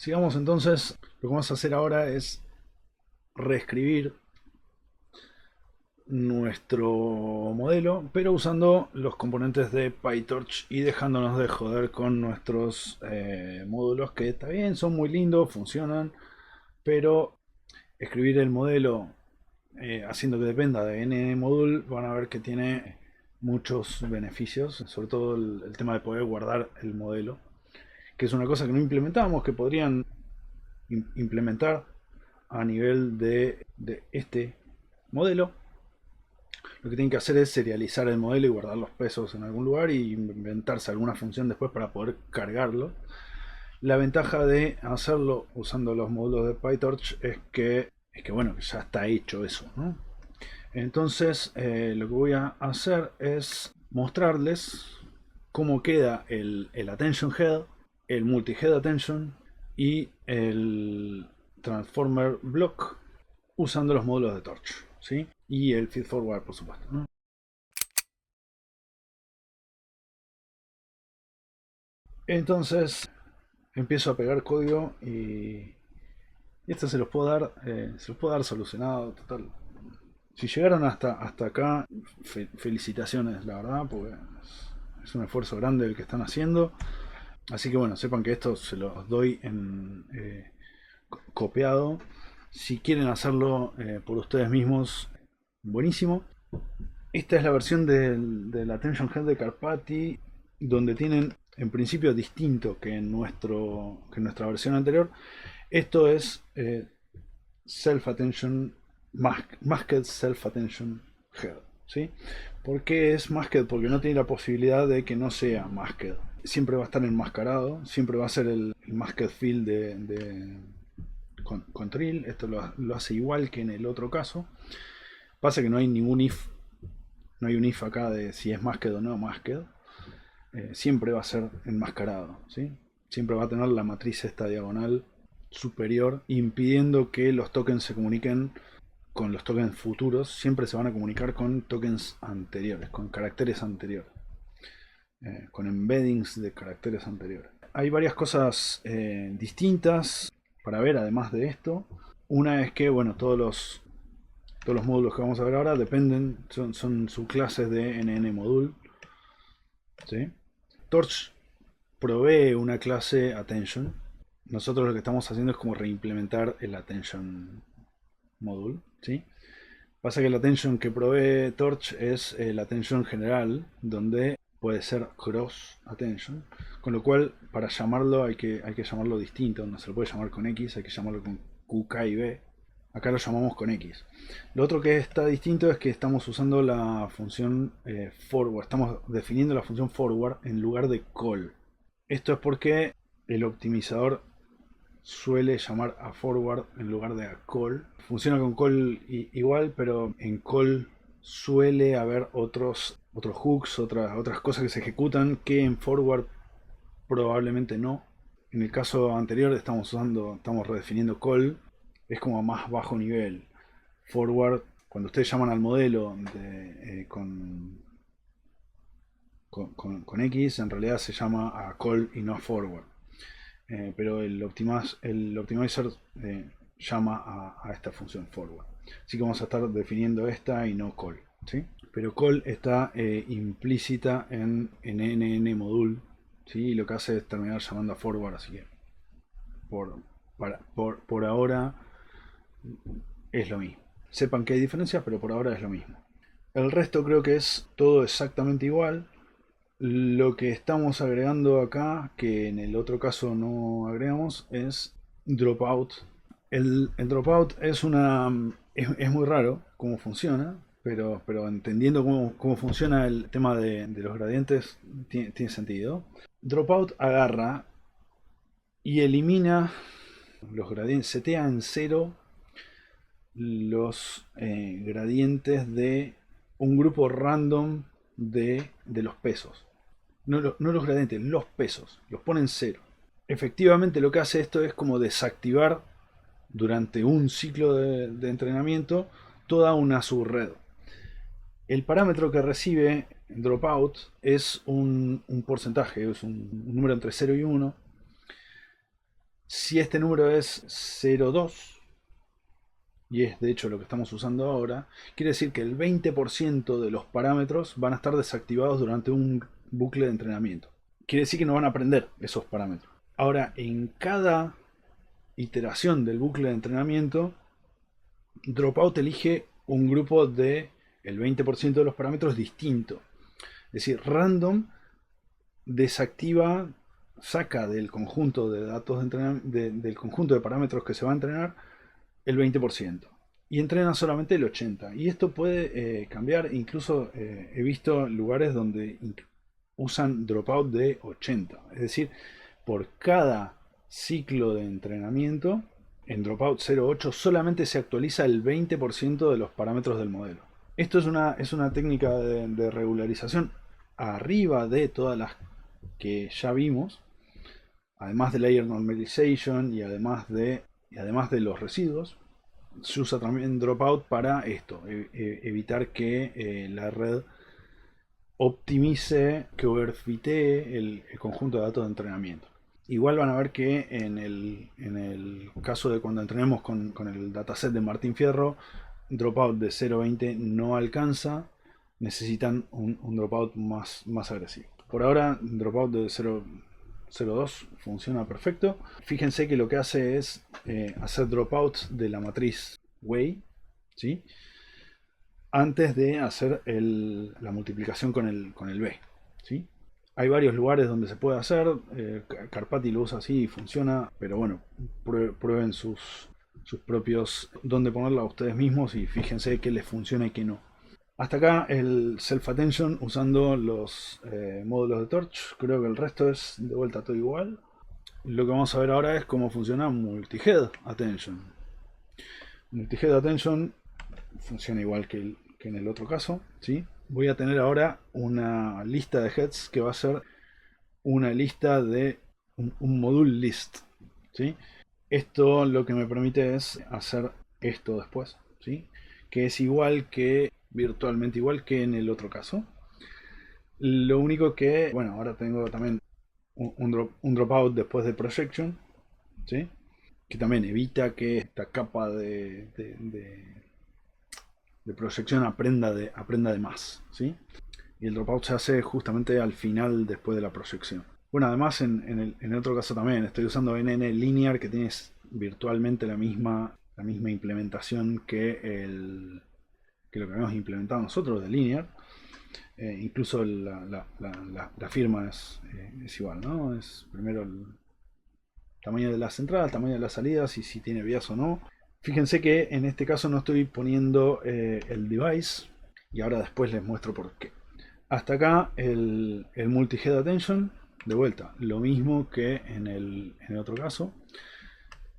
Sigamos entonces. Lo que vamos a hacer ahora es reescribir nuestro modelo, pero usando los componentes de PyTorch y dejándonos de joder con nuestros módulos, que está bien, son muy lindos, funcionan, pero escribir el modelo haciendo que dependa de NModule, van a ver que tiene muchos beneficios, sobre todo el tema de poder guardar el modelo, que es una cosa que no implementábamos, que podrían implementar a nivel de este modelo. Lo que tienen que hacer es serializar el modelo y guardar los pesos en algún lugar y inventarse alguna función después para poder cargarlo. La ventaja de hacerlo usando los módulos de PyTorch es que bueno, que ya está hecho eso, ¿no? Entonces lo que voy a hacer es mostrarles cómo queda el attention head, el multi-head attention y el transformer block usando los módulos de Torch, ¿sí? Y el feed forward, por supuesto, ¿no? Entonces empiezo a pegar código y esto se los puedo dar solucionado, total. Si llegaron hasta acá, felicitaciones, la verdad, porque es un esfuerzo grande el que están haciendo. Así que bueno, sepan que esto se los doy en copiado. Si quieren hacerlo por ustedes mismos, buenísimo. Esta es la versión del Attention Head de Carpati, donde tienen en principio distinto que en nuestra versión anterior. Esto es Self Attention, Masked Self Attention Head, ¿sí? ¿Por qué es Masked? Porque no tiene la posibilidad de que no sea Masked. Siempre va a estar enmascarado, siempre va a ser el Masked Field con Trill. Esto lo hace igual que en el otro caso. Pasa que no hay ningún if, no hay un if acá de si es Masked o no Masked. Siempre va a ser enmascarado, ¿sí? Siempre va a tener la matriz esta diagonal superior, impidiendo que los tokens se comuniquen con los tokens futuros. Siempre se van a comunicar con tokens anteriores, con caracteres anteriores, con embeddings de caracteres anteriores. Hay varias cosas distintas para ver además de esto. Una es que, bueno, todos los módulos que vamos a ver ahora dependen, son subclases de NNModule, ¿sí? Torch provee una clase Attention. Nosotros lo que estamos haciendo es como reimplementar el Attention Module, ¿sí? Pasa que el Attention que provee Torch es el Attention general, donde puede ser Cross Attention, con lo cual para llamarlo hay que llamarlo distinto. No se lo puede llamar con X, hay que llamarlo con Q, K y B. Acá lo llamamos con X. Lo otro que está distinto es que estamos usando la función forward. Estamos definiendo la función forward en lugar de call. Esto es porque el optimizador suele llamar a forward en lugar de a call. Funciona con call igual, pero en call suele haber otros hooks, otras cosas que se ejecutan que en forward probablemente no. En el caso anterior estamos redefiniendo call, es como a más bajo nivel. Forward, cuando ustedes llaman al modelo con X, en realidad se llama a call y no a forward. Pero el optimizer llama a esta función forward. Así que vamos a estar definiendo esta y no call, ¿sí? Pero call está implícita en NNModule, ¿sí? Y lo que hace es terminar llamando a forward, así que por ahora es lo mismo. Sepan que hay diferencias, pero por ahora es lo mismo. El resto creo que es todo exactamente igual. Lo que estamos agregando acá, que en el otro caso no agregamos, es dropout. El dropout es muy raro cómo funciona, pero entendiendo cómo funciona el tema de los gradientes, tiene sentido. Dropout agarra y elimina los gradientes, setea en cero los gradientes de un grupo random de los pesos. No los gradientes, los pesos. Los pone en cero. Efectivamente lo que hace esto es como desactivar durante un ciclo de entrenamiento toda una subred. El parámetro que recibe dropout es un porcentaje, es un número entre 0 y 1. Si este número es 0,2, y es de hecho lo que estamos usando ahora, quiere decir que el 20% de los parámetros van a estar desactivados durante un bucle de entrenamiento. Quiere decir que no van a aprender esos parámetros. Ahora, en cada iteración del bucle de entrenamiento, Dropout elige un grupo de el 20% de los parámetros distinto. Es decir, random desactiva, saca del conjunto de datos del conjunto de parámetros que se va a entrenar el 20% y entrena solamente el 80%. Y esto puede cambiar, incluso he visto lugares donde usan dropout de 80. Es decir, por cada ciclo de entrenamiento, en Dropout 0.8 solamente se actualiza el 20% de los parámetros del modelo. Esto es una técnica de regularización arriba de todas las que ya vimos, además de Layer Normalization y además de los residuos. Se usa también Dropout para esto, evitar que la red optimice, que overfitee el conjunto de datos de entrenamiento. Igual van a ver que en el caso de cuando entrenemos con el dataset de Martín Fierro, dropout de 0.20 no alcanza, necesitan un dropout más agresivo. Por ahora, dropout de 0.02 funciona perfecto. Fíjense que lo que hace es hacer dropouts de la matriz Wei, ¿sí?, antes de hacer la multiplicación con el B, ¿sí? Hay varios lugares donde se puede hacer, Carpati lo usa así y funciona, pero bueno, prueben sus propios, dónde ponerla a ustedes mismos y fíjense qué les funciona y qué no. Hasta acá el self-attention usando los módulos de Torch. Creo que el resto es de vuelta todo igual. Lo que vamos a ver ahora es cómo funciona Multi-Head Attention. Multi-Head Attention funciona igual que en el otro caso, ¿sí? Voy a tener ahora una lista de heads que va a ser una lista de un module list, ¿sí? Esto lo que me permite es hacer esto después, ¿sí?, que es igual que, virtualmente igual que en el otro caso. Lo único que, bueno, ahora tengo también un dropout después de projection, ¿sí?, que también evita que esta capa de proyección aprenda de más, ¿sí? Y el dropout se hace justamente al final, después de la proyección. Bueno, además en el otro caso también estoy usando NN Linear, que tiene virtualmente la misma implementación que lo que habíamos implementado nosotros de Linear. Incluso la firma es igual, ¿no? Es primero el tamaño de las entradas, tamaño de las salidas y si tiene vías o no. Fíjense que en este caso no estoy poniendo el device y ahora después les muestro por qué. Hasta acá el multi-head attention, de vuelta, lo mismo que en el otro caso.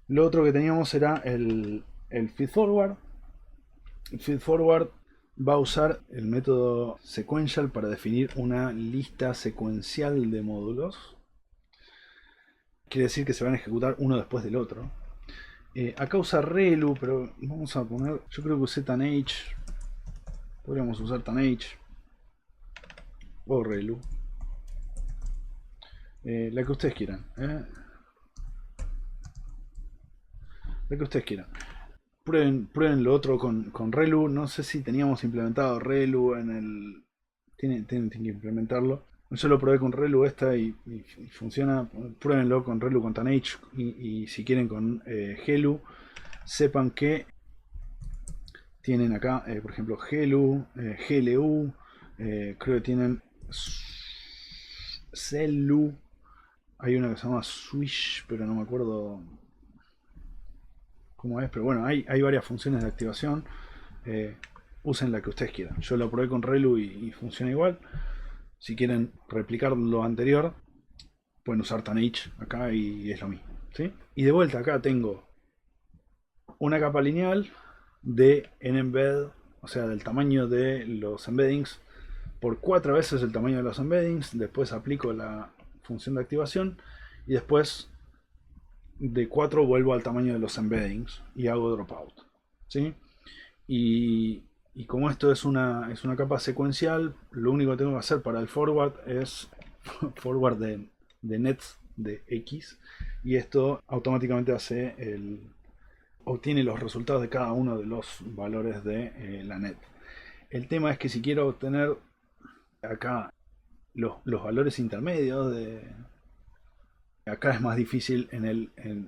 Lo otro que teníamos era el feed forward. El feed forward va a usar el método sequential para definir una lista secuencial de módulos. Quiere decir que se van a ejecutar uno después del otro. Acá usa Relu, pero vamos a poner, yo creo que usé TANH. Podríamos usar TANH o Relu, la que ustedes quieran, la que ustedes quieran. Prueben lo otro con Relu. No sé si teníamos implementado Relu en el, tienen que implementarlo. Yo lo probé con Relu esta y funciona. Pruébenlo con Relu, con TANH y si quieren con Helu. Sepan que tienen acá, por ejemplo, Helu, GLU, creo que tienen Celu. Hay una que se llama Swish, pero no me acuerdo cómo es. Pero bueno, hay varias funciones de activación. Usen la que ustedes quieran. Yo lo probé con Relu y funciona igual. Si quieren replicar lo anterior, pueden usar TANH acá y es lo mismo, ¿sí? Y de vuelta acá tengo una capa lineal de nembed, o sea, del tamaño de los embeddings por 4 veces el tamaño de los embeddings. Después aplico la función de activación y después de 4 vuelvo al tamaño de los embeddings y hago dropout, ¿sí? Y como esto es una capa secuencial, lo único que tengo que hacer para el forward es forward de nets de X, y esto automáticamente obtiene los resultados de cada uno de los valores de la net. El tema es que si quiero obtener acá los valores intermedios acá es más difícil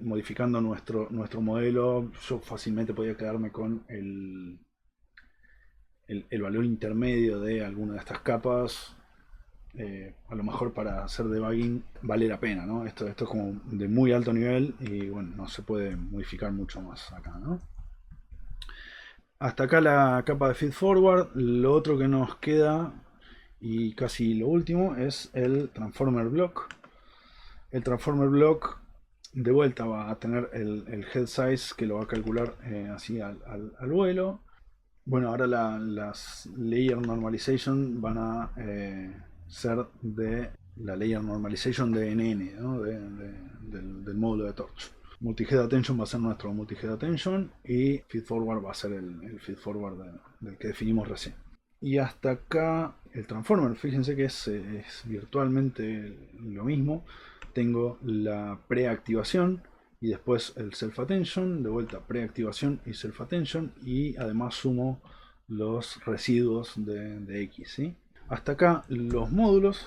modificando nuestro modelo. Yo fácilmente podía quedarme con el valor intermedio de alguna de estas capas. A lo mejor para hacer debugging vale la pena, ¿no? Esto es como de muy alto nivel y bueno, no se puede modificar mucho más acá, ¿no? Hasta acá la capa de feed forward. Lo otro que nos queda y casi lo último es el transformer block. El transformer block de vuelta va a tener el head size que lo va a calcular así al vuelo. Bueno, ahora las layer normalization van a ser de la layer normalization de NN, ¿no? Del módulo de Torch. Multi-head attention va a ser nuestro multi-head attention y feed forward va a ser el feed forward del que definimos recién. Y hasta acá el transformer, fíjense que es virtualmente lo mismo. Tengo la preactivación y después el self attention, de vuelta preactivación y self attention, y además sumo los residuos de X, ¿sí? Hasta acá los módulos.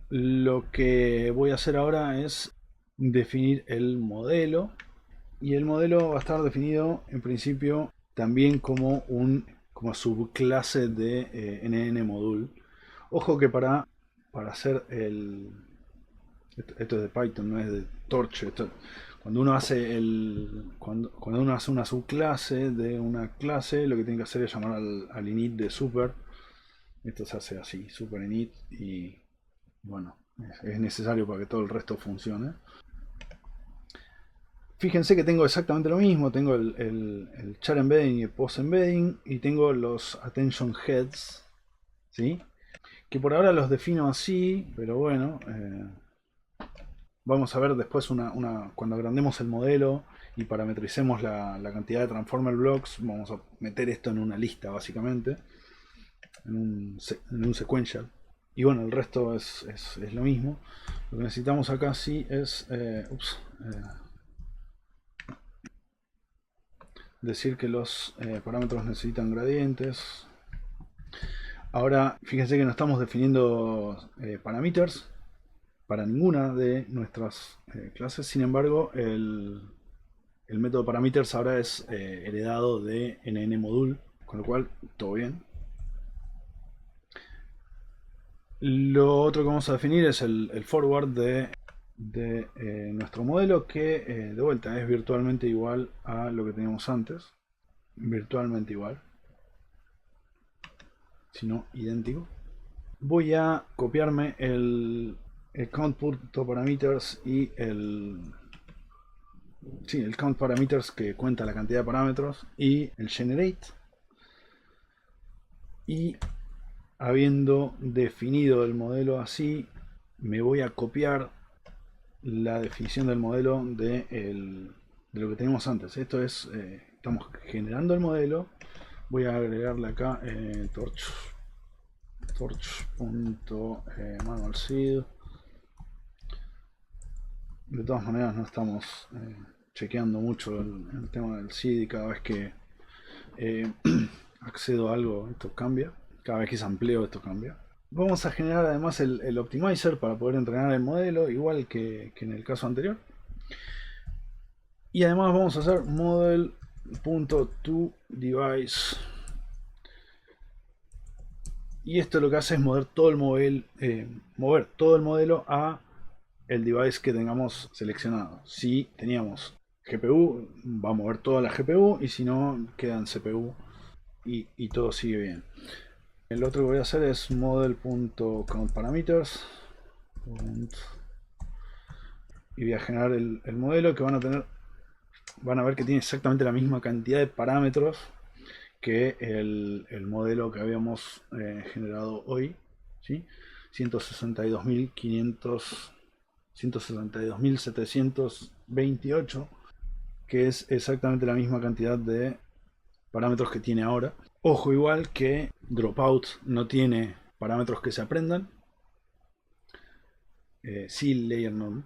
Lo que voy a hacer ahora es definir el modelo, y el modelo va a estar definido en principio también como subclase de NN module. Ojo que para hacer esto es de Python, no es de Torch. Cuando uno hace cuando uno hace una subclase de una clase, lo que tiene que hacer es llamar al init de super. Esto se hace así, super init, y bueno, es necesario para que todo el resto funcione. Fíjense que tengo exactamente lo mismo. Tengo el char embedding y el post embedding, y tengo los attention heads, ¿sí? Que por ahora los defino así, pero bueno, vamos a ver después cuando agrandemos el modelo y parametricemos la cantidad de transformer blocks. Vamos a meter esto en una lista básicamente, en un sequential, y bueno, el resto es lo mismo. Lo que necesitamos acá sí es decir que los parámetros necesitan gradientes. Ahora fíjense que no estamos definiendo parameters para ninguna de nuestras clases. Sin embargo, el método parameters ahora es heredado de NN module, con lo cual todo bien. Lo otro que vamos a definir es el forward de nuestro modelo, que de vuelta es virtualmente igual a lo que teníamos antes. Virtualmente igual, sino idéntico. Voy a copiarme el count.parameters y el count parameters, que cuenta la cantidad de parámetros, y el generate. Y habiendo definido el modelo así, me voy a copiar la definición del modelo de lo que tenemos antes. Esto es, estamos generando el modelo. Voy a agregarle acá torch.manualseed. De todas maneras no estamos chequeando mucho el tema del seed, y cada vez que accedo a algo esto cambia. Cada vez que sampleo esto cambia. Vamos a generar además el optimizer para poder entrenar el modelo, igual que en el caso anterior. Y además vamos a hacer model.toDevice. Y esto lo que hace es mover todo el modelo a el device que tengamos seleccionado. Si teníamos GPU, va a mover toda la GPU, y si no, queda en CPU y todo sigue bien. El otro que voy a hacer es model.countParameters, y voy a generar el modelo, que van a ver que tiene exactamente la misma cantidad de parámetros que el modelo que habíamos generado hoy, ¿sí? 162.728, que es exactamente la misma cantidad de parámetros que tiene ahora. Ojo igual que Dropout no tiene parámetros que se aprendan, sí Layer Norm.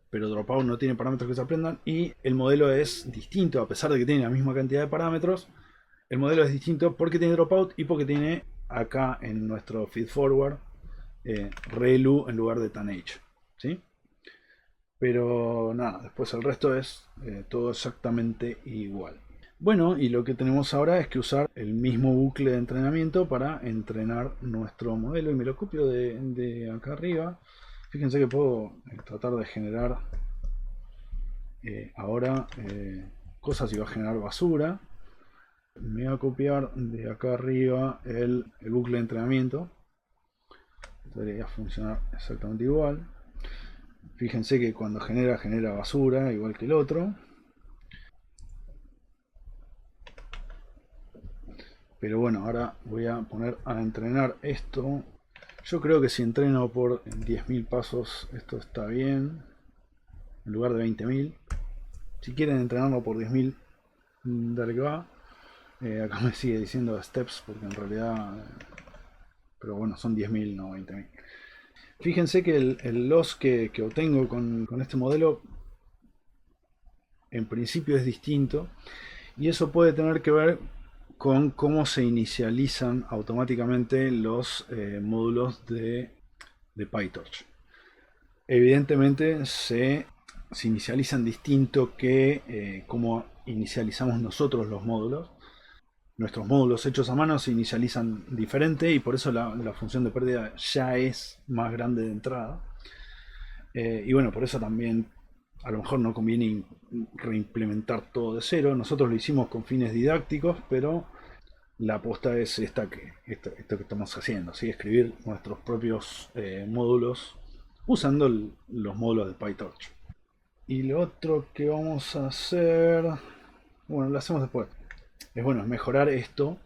pero Dropout no tiene parámetros que se aprendan, y el modelo es distinto, a pesar de que tiene la misma cantidad de parámetros. El modelo es distinto porque tiene Dropout y porque tiene acá en nuestro feedforward ReLU en lugar de TANH, ¿sí? Pero nada, después el resto es todo exactamente igual. Bueno, y lo que tenemos ahora es que usar el mismo bucle de entrenamiento para entrenar nuestro modelo. Y me lo copio de acá arriba. Fíjense que puedo tratar de generar ahora cosas y va a generar basura. Me voy a copiar de acá arriba el bucle de entrenamiento. Debería funcionar exactamente igual. Fíjense que cuando genera basura, igual que el otro. Pero bueno, ahora voy a poner a entrenar esto. Yo creo que si entreno por 10.000 pasos, esto está bien. En lugar de 20.000. Si quieren entrenarlo por 10.000, dale que va. Acá me sigue diciendo steps, porque en realidad... pero bueno, son 10.000, no 20.000. Fíjense que el loss que obtengo con este modelo, en principio es distinto. Y eso puede tener que ver con cómo se inicializan automáticamente los módulos de PyTorch. Evidentemente se inicializan distinto que como inicializamos nosotros los módulos. Nuestros módulos hechos a mano se inicializan diferente y por eso la función de pérdida ya es más grande de entrada. Y bueno, por eso también a lo mejor no conviene reimplementar todo de cero. Nosotros lo hicimos con fines didácticos, pero la aposta es esto que estamos haciendo, ¿sí? Escribir nuestros propios módulos usando los módulos de PyTorch. Y lo otro que vamos a hacer, bueno, lo hacemos después, es bueno, mejorar esto,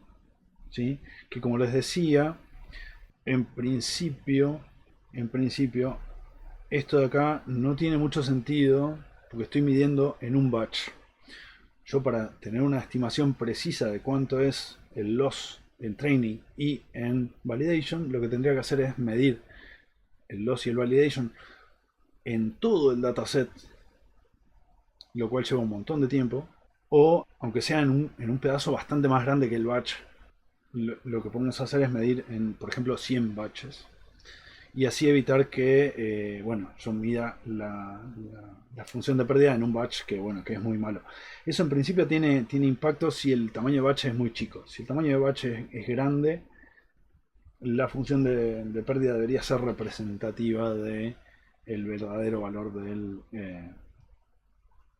¿sí? Que como les decía, en principio, esto de acá no tiene mucho sentido porque estoy midiendo en un batch. Yo para tener una estimación precisa de cuánto es el loss en training y en validation, lo que tendría que hacer es medir el loss y el validation en todo el dataset, lo cual lleva un montón de tiempo, o aunque sea en un pedazo bastante más grande que el batch, lo que podemos hacer es medir en, por ejemplo, 100 batches. Y así evitar que, bueno, yo mida la función de pérdida en un batch que, bueno, que es muy malo. Eso en principio tiene impacto si el tamaño de batch es muy chico. Si el tamaño de batch es grande, la función de pérdida debería ser representativa de el verdadero valor del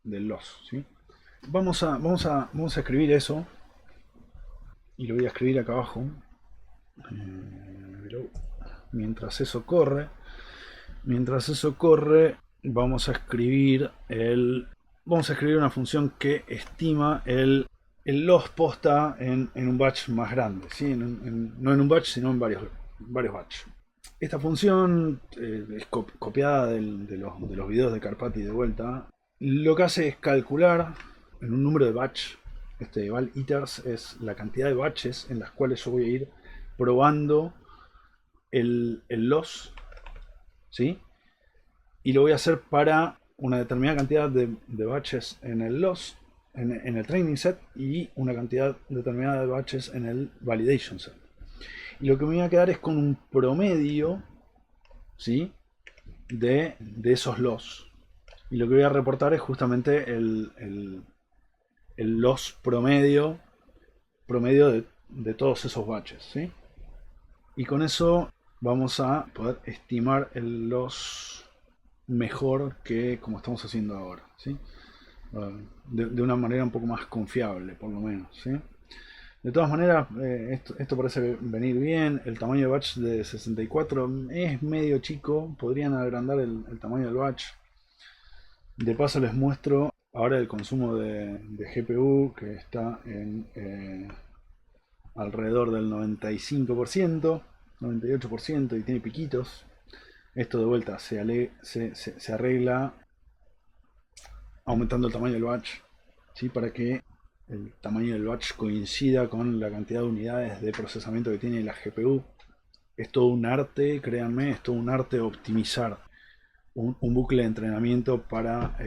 loss, ¿sí? Vamos a escribir eso y lo voy a escribir acá abajo. Mientras eso corre, vamos a escribir una función que estima el loss posta en un batch más grande, ¿sí? No en un batch, sino en varios batch. Esta función es copiada de los videos de Karpathy de vuelta. Lo que hace es calcular en un número de batch. Val iters es la cantidad de batches en las cuales yo voy a ir probando el loss, ¿sí? Y lo voy a hacer para una determinada cantidad de batches en el loss, en el training set, y una cantidad determinada de batches en el validation set. Y lo que me voy a quedar es con un promedio, ¿sí? de esos loss. Y lo que voy a reportar es justamente el loss promedio de todos esos batches, ¿sí? Y con eso vamos a poder estimar el loss mejor que como estamos haciendo ahora, ¿sí? De una manera un poco más confiable, por lo menos, ¿sí? De todas maneras, esto parece venir bien. El tamaño de batch de 64 es medio chico. Podrían agrandar el tamaño del batch. De paso les muestro ahora el consumo de GPU, que está en alrededor del 95%, 98%, y tiene piquitos. Esto de vuelta se arregla aumentando el tamaño del batch, ¿sí? Para que el tamaño del batch coincida con la cantidad de unidades de procesamiento que tiene la GPU. Es todo un arte, créanme, es todo un arte optimizar un bucle de entrenamiento para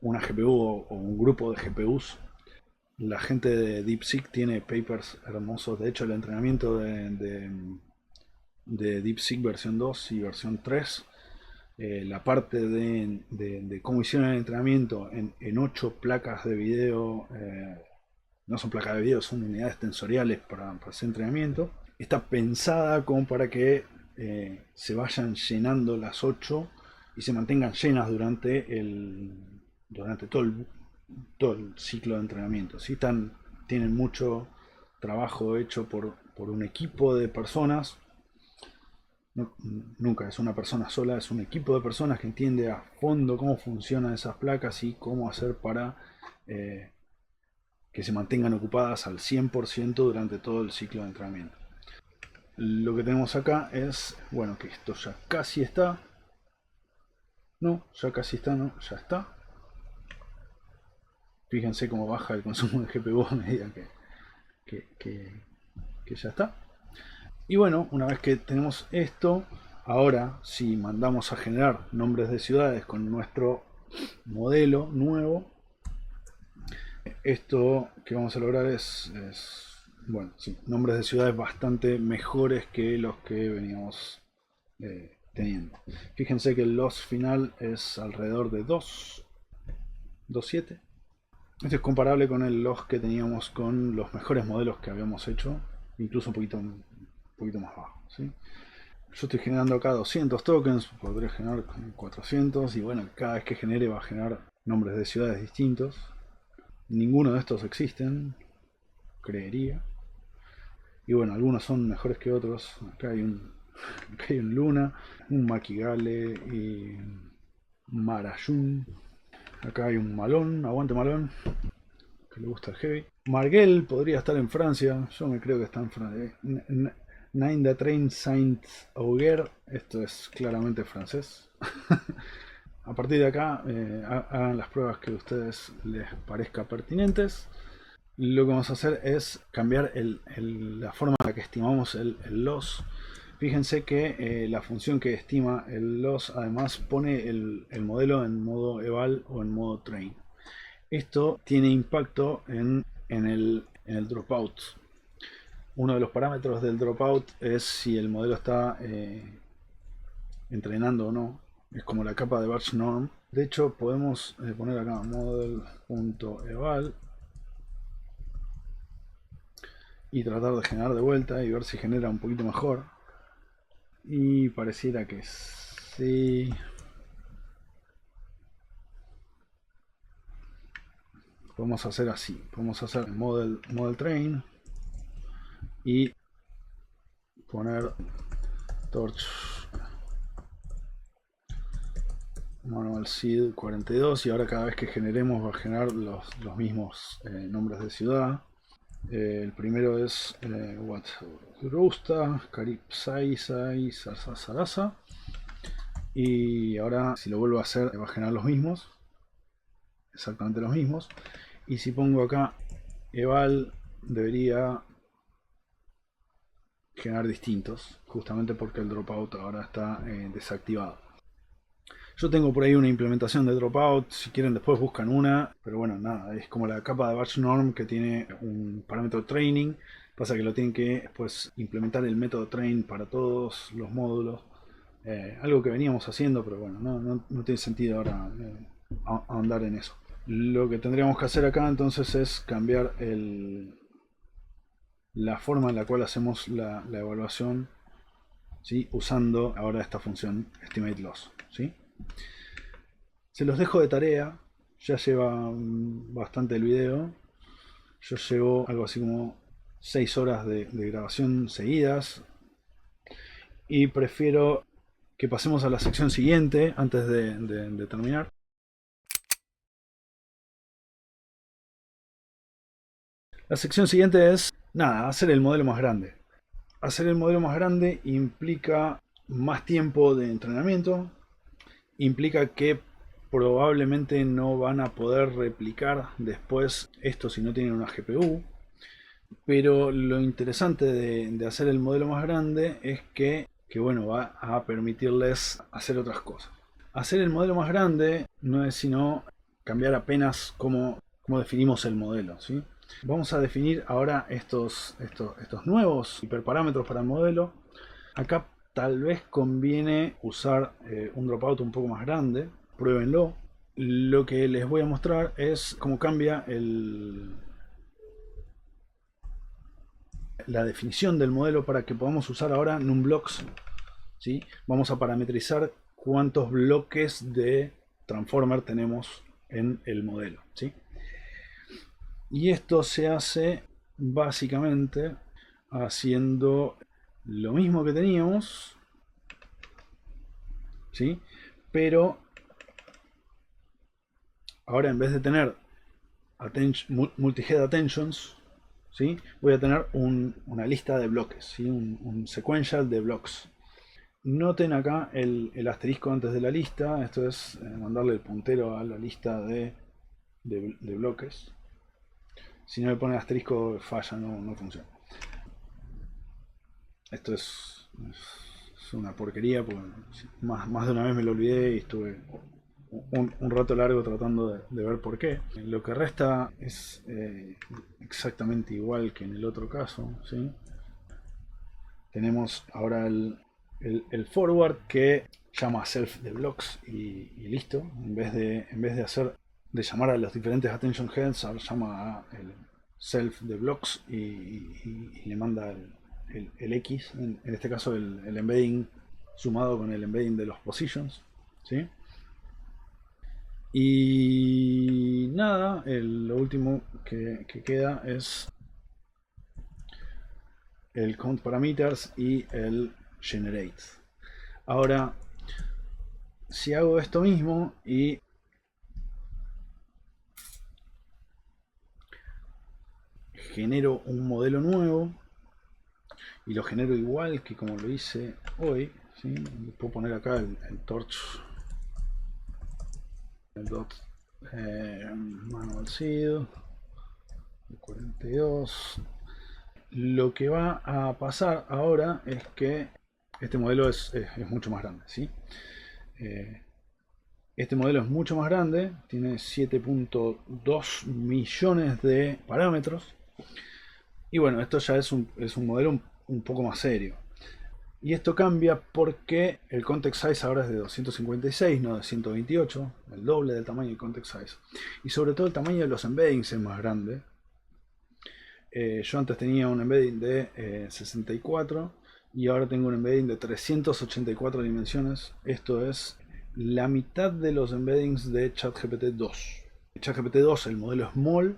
una GPU o un grupo de GPUs. La gente de DeepSeek tiene papers hermosos. De hecho, el entrenamiento de DeepSeek versión 2 y versión 3, la parte de cómo hicieron el entrenamiento en 8 placas de video, no son placas de video, son unidades tensoriales para hacer entrenamiento, está pensada como para que se vayan llenando las 8 y se mantengan llenas durante todo el ciclo de entrenamiento. ¿Sí? Tienen mucho trabajo hecho por un equipo de personas. No, nunca es una persona sola, es un equipo de personas que entiende a fondo cómo funcionan esas placas y cómo hacer para que se mantengan ocupadas al 100% durante todo el ciclo de entrenamiento. Lo que tenemos acá es, bueno, que esto ya casi está. No, ya casi está, no, ya está. Fíjense cómo baja el consumo de GPU a medida que ya está. Y bueno, una vez que tenemos esto, ahora si mandamos a generar nombres de ciudades con nuestro modelo nuevo, esto que vamos a lograr es bueno, sí, nombres de ciudades bastante mejores que los que veníamos teniendo. Fíjense que el loss final es alrededor de 2.7. Esto es comparable con el loss que teníamos con los mejores modelos que habíamos hecho, incluso un poquito más bajo, ¿sí? Yo estoy generando acá 200 tokens, podré generar 400 y bueno, cada vez que genere va a generar nombres de ciudades distintos. Ninguno de estos existen, creería. Y bueno, algunos son mejores que otros. Acá hay un Luna, un Makigale y Marayun. Acá hay un Malón, aguante Malón, que le gusta el heavy. Marguel podría estar en Francia, yo me creo que está en Francia. Nine Train Saint Auger, esto es claramente francés. A partir de acá, hagan las pruebas que a ustedes les parezca pertinentes. Lo que vamos a hacer es cambiar la forma en la que estimamos el loss. Fíjense que la función que estima el loss además pone el modelo en modo eval o en modo train. Esto tiene impacto en el dropout. Uno de los parámetros del dropout es si el modelo está entrenando o no. Es como la capa de batch norm. De hecho, podemos poner acá model.eval y tratar de generar de vuelta y ver si genera un poquito mejor. Y pareciera que sí. Podemos hacer así. Podemos hacer model train y poner torch manual seed 42 y ahora cada vez que generemos va a generar los mismos nombres de ciudad. El primero es Rusta, Karib Saisai, Sarasa. Y ahora si lo vuelvo a hacer va a generar los mismos. Exactamente los mismos. Y si pongo acá eval debería generar distintos. Justamente porque el dropout ahora está desactivado. Yo tengo por ahí una implementación de dropout, si quieren después buscan una, pero bueno, nada, es como la capa de batch norm que tiene un parámetro training, pasa que lo tienen que después implementar el método train para todos los módulos, algo que veníamos haciendo, pero bueno, no tiene sentido ahora ahondar en eso. Lo que tendríamos que hacer acá entonces es cambiar la forma en la cual hacemos la evaluación, ¿sí? Usando ahora esta función estimate loss, ¿sí? Se los dejo de tarea, ya lleva bastante el video. Yo llevo algo así como 6 horas de grabación seguidas y prefiero que pasemos a la sección siguiente antes de terminar. La sección siguiente es, nada, hacer el modelo más grande. Hacer el modelo más grande implica más tiempo de entrenamiento, implica que probablemente no van a poder replicar después esto si no tienen una GPU. Pero lo interesante de hacer el modelo más grande es que que bueno, va a permitirles hacer otras cosas. Hacer el modelo más grande no es sino cambiar apenas cómo definimos el modelo, ¿sí? Vamos a definir ahora estos nuevos hiperparámetros para el modelo. Acá tal vez conviene usar un dropout un poco más grande. Pruébenlo. Lo que les voy a mostrar es cómo cambia la definición del modelo para que podamos usar ahora NumBlocks, ¿sí? Vamos a parametrizar cuántos bloques de transformer tenemos en el modelo, ¿sí? Y esto se hace básicamente haciendo lo mismo que teníamos, ¿sí? Pero ahora en vez de tener multi-head attentions, ¿sí? Voy a tener una lista de bloques, ¿sí? un sequential de blocks. Noten acá el asterisco antes de la lista. Esto es mandarle el puntero a la lista de bloques. Si no le pone asterisco falla, no funciona. Esto es una porquería, porque más de una vez me lo olvidé y estuve un rato largo tratando de ver por qué. Lo que resta es exactamente igual que en el otro caso, ¿sí? Tenemos ahora el forward que llama self de blocks y listo. En vez de llamar a los diferentes attention heads, ahora llama a el self de blocks y le manda el X, en este caso el embedding sumado con el embedding de los positions, ¿sí? Y nada, lo último que queda es el count parameters y el generate. Ahora, si hago esto mismo y genero un modelo nuevo y lo genero igual que como lo hice hoy, ¿sí? Puedo poner acá el torch, el dot manual seed 42. Lo que va a pasar ahora es que este modelo es mucho más grande, ¿sí? Este modelo es mucho más grande, tiene 7.2 millones de parámetros. Y bueno, esto ya es un modelo un poco más serio. Y esto cambia porque el context size ahora es de 256, no de 128, el doble del tamaño del context size. Y sobre todo el tamaño de los embeddings es más grande. Yo antes tenía un embedding de 64 y ahora tengo un embedding de 384 dimensiones. Esto es la mitad de los embeddings de ChatGPT 2. ChatGPT 2, el modelo Small,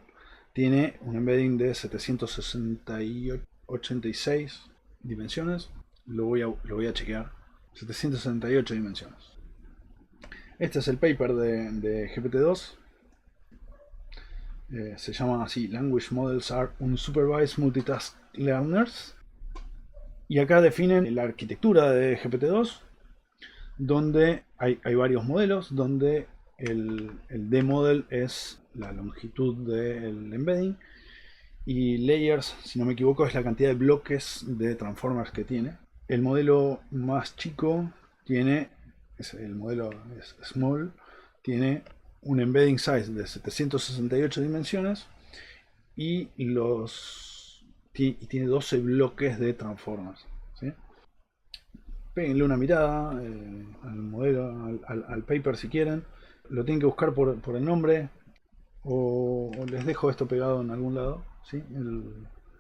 tiene un embedding de 786 dimensiones. Lo voy a chequear. 768 dimensiones. Este es el paper de GPT-2. Se llama así: Language Models are Unsupervised Multitask Learners. Y acá definen la arquitectura de GPT-2, donde hay varios modelos, donde el D-model es la longitud del embedding y layers, si no me equivoco, es la cantidad de bloques de transformers que tiene. El modelo más chico el modelo es small, tiene un embedding size de 768 dimensiones y tiene 12 bloques de transformers, ¿sí? Péguenle una mirada al modelo, al paper si quieren. Lo tienen que buscar por el nombre o les dejo esto pegado en algún lado, ¿sí?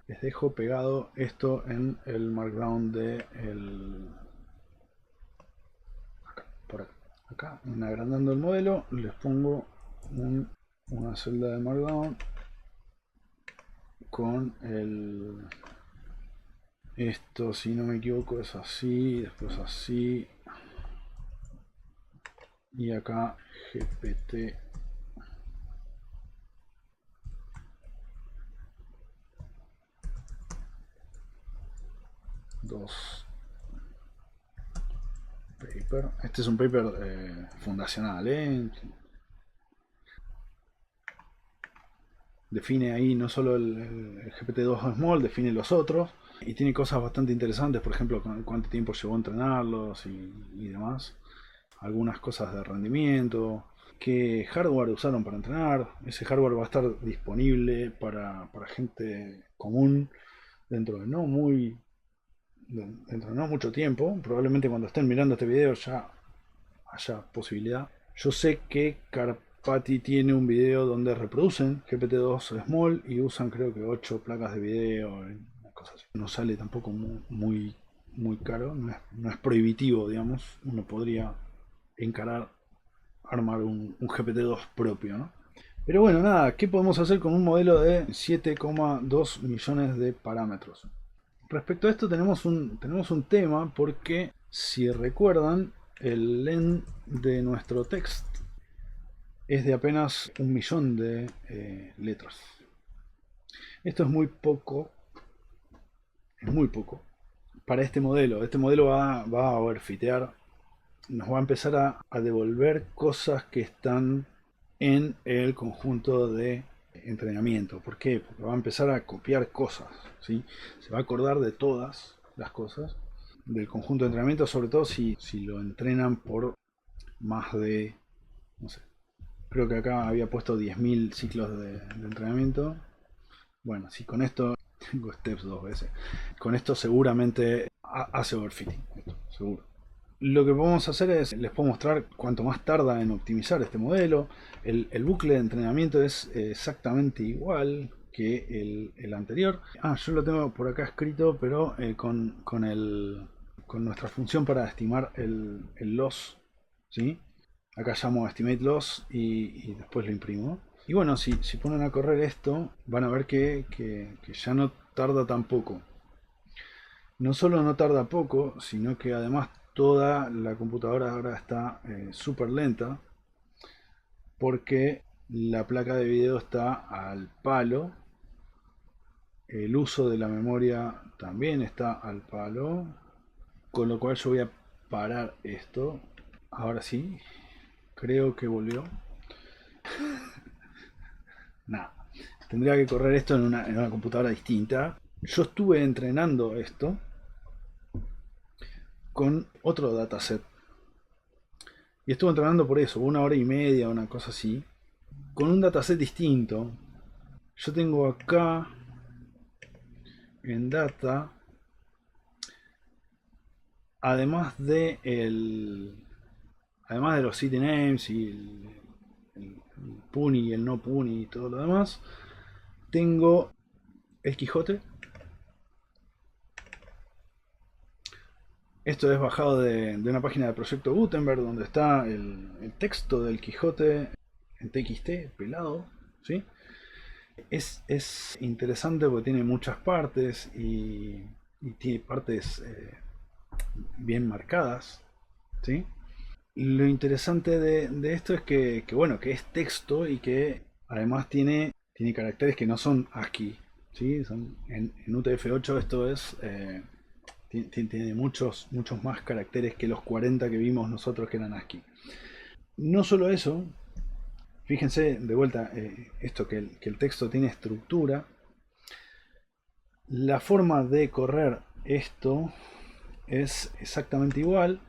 Les dejo pegado esto en el markdown de por acá, en agrandando el modelo, les pongo una celda de markdown con esto, si no me equivoco, es así, después así, y acá GPT 2 paper. Este es un paper fundacional, define ahí no solo el GPT-2 Small, define los otros. Y tiene cosas bastante interesantes, por ejemplo, cuánto tiempo llevó a entrenarlos y demás. Algunas cosas de rendimiento, qué hardware usaron para entrenar. Ese hardware va a estar disponible para gente común dentro de dentro de no mucho tiempo. Probablemente cuando estén mirando este video ya haya posibilidad. Yo sé que Carpati tiene un video donde reproducen GPT-2 Small y usan creo que 8 placas de video, una cosa así. No sale tampoco muy caro, no es prohibitivo, digamos. Uno podría encarar armar un GPT-2 propio, ¿no? Pero bueno, nada, ¿qué podemos hacer con un modelo de 7,2 millones de parámetros? Respecto a esto tenemos un tema porque si recuerdan, el len de nuestro text es de apenas 1 millón de letras. Esto es muy poco para este modelo. Este modelo va a overfitear, nos va a empezar a devolver cosas que están en el conjunto de entrenamiento. ¿Por qué? Porque va a empezar a copiar cosas, ¿sí? Se va a acordar de todas las cosas del conjunto de entrenamiento, sobre todo si lo entrenan por más de, no sé, creo que acá había puesto 10.000 ciclos de entrenamiento. Bueno, si con esto tengo steps 2 veces, con esto seguramente hace overfitting, esto, seguro. Lo que podemos hacer es, les puedo mostrar cuánto más tarda en optimizar este modelo. El bucle de entrenamiento es exactamente igual que el anterior. Yo lo tengo por acá escrito, pero con nuestra función para estimar el loss, ¿sí? Acá llamo estimate loss y después lo imprimo. Y bueno, si ponen a correr esto, van a ver que ya no tarda tan poco. No solo no tarda poco, sino que además toda la computadora ahora está súper lenta porque la placa de video está al palo, el uso de la memoria también está al palo, con lo cual yo voy a parar esto. Ahora sí, creo que volvió. Nada, tendría que correr esto en una computadora distinta. Yo estuve entrenando esto con otro dataset. Y estuve entrenando por eso, 1 hora y media, una cosa así, con un dataset distinto. Yo tengo acá en data, además además de los city names y el Puni y el no Puni y todo lo demás, tengo el Quijote. Esto es bajado de una página del proyecto Gutenberg donde está el texto del Quijote en TXT pelado, ¿sí? Es interesante porque tiene muchas partes y tiene partes bien marcadas, ¿sí? Lo interesante de esto es bueno, que es texto y que además tiene caracteres que no son ASCII, ¿sí? En UTF-8 esto es tiene muchos más caracteres que los 40 que vimos nosotros que eran ASCII. No solo eso, fíjense de vuelta esto que el texto tiene estructura. La forma de correr esto es exactamente igual.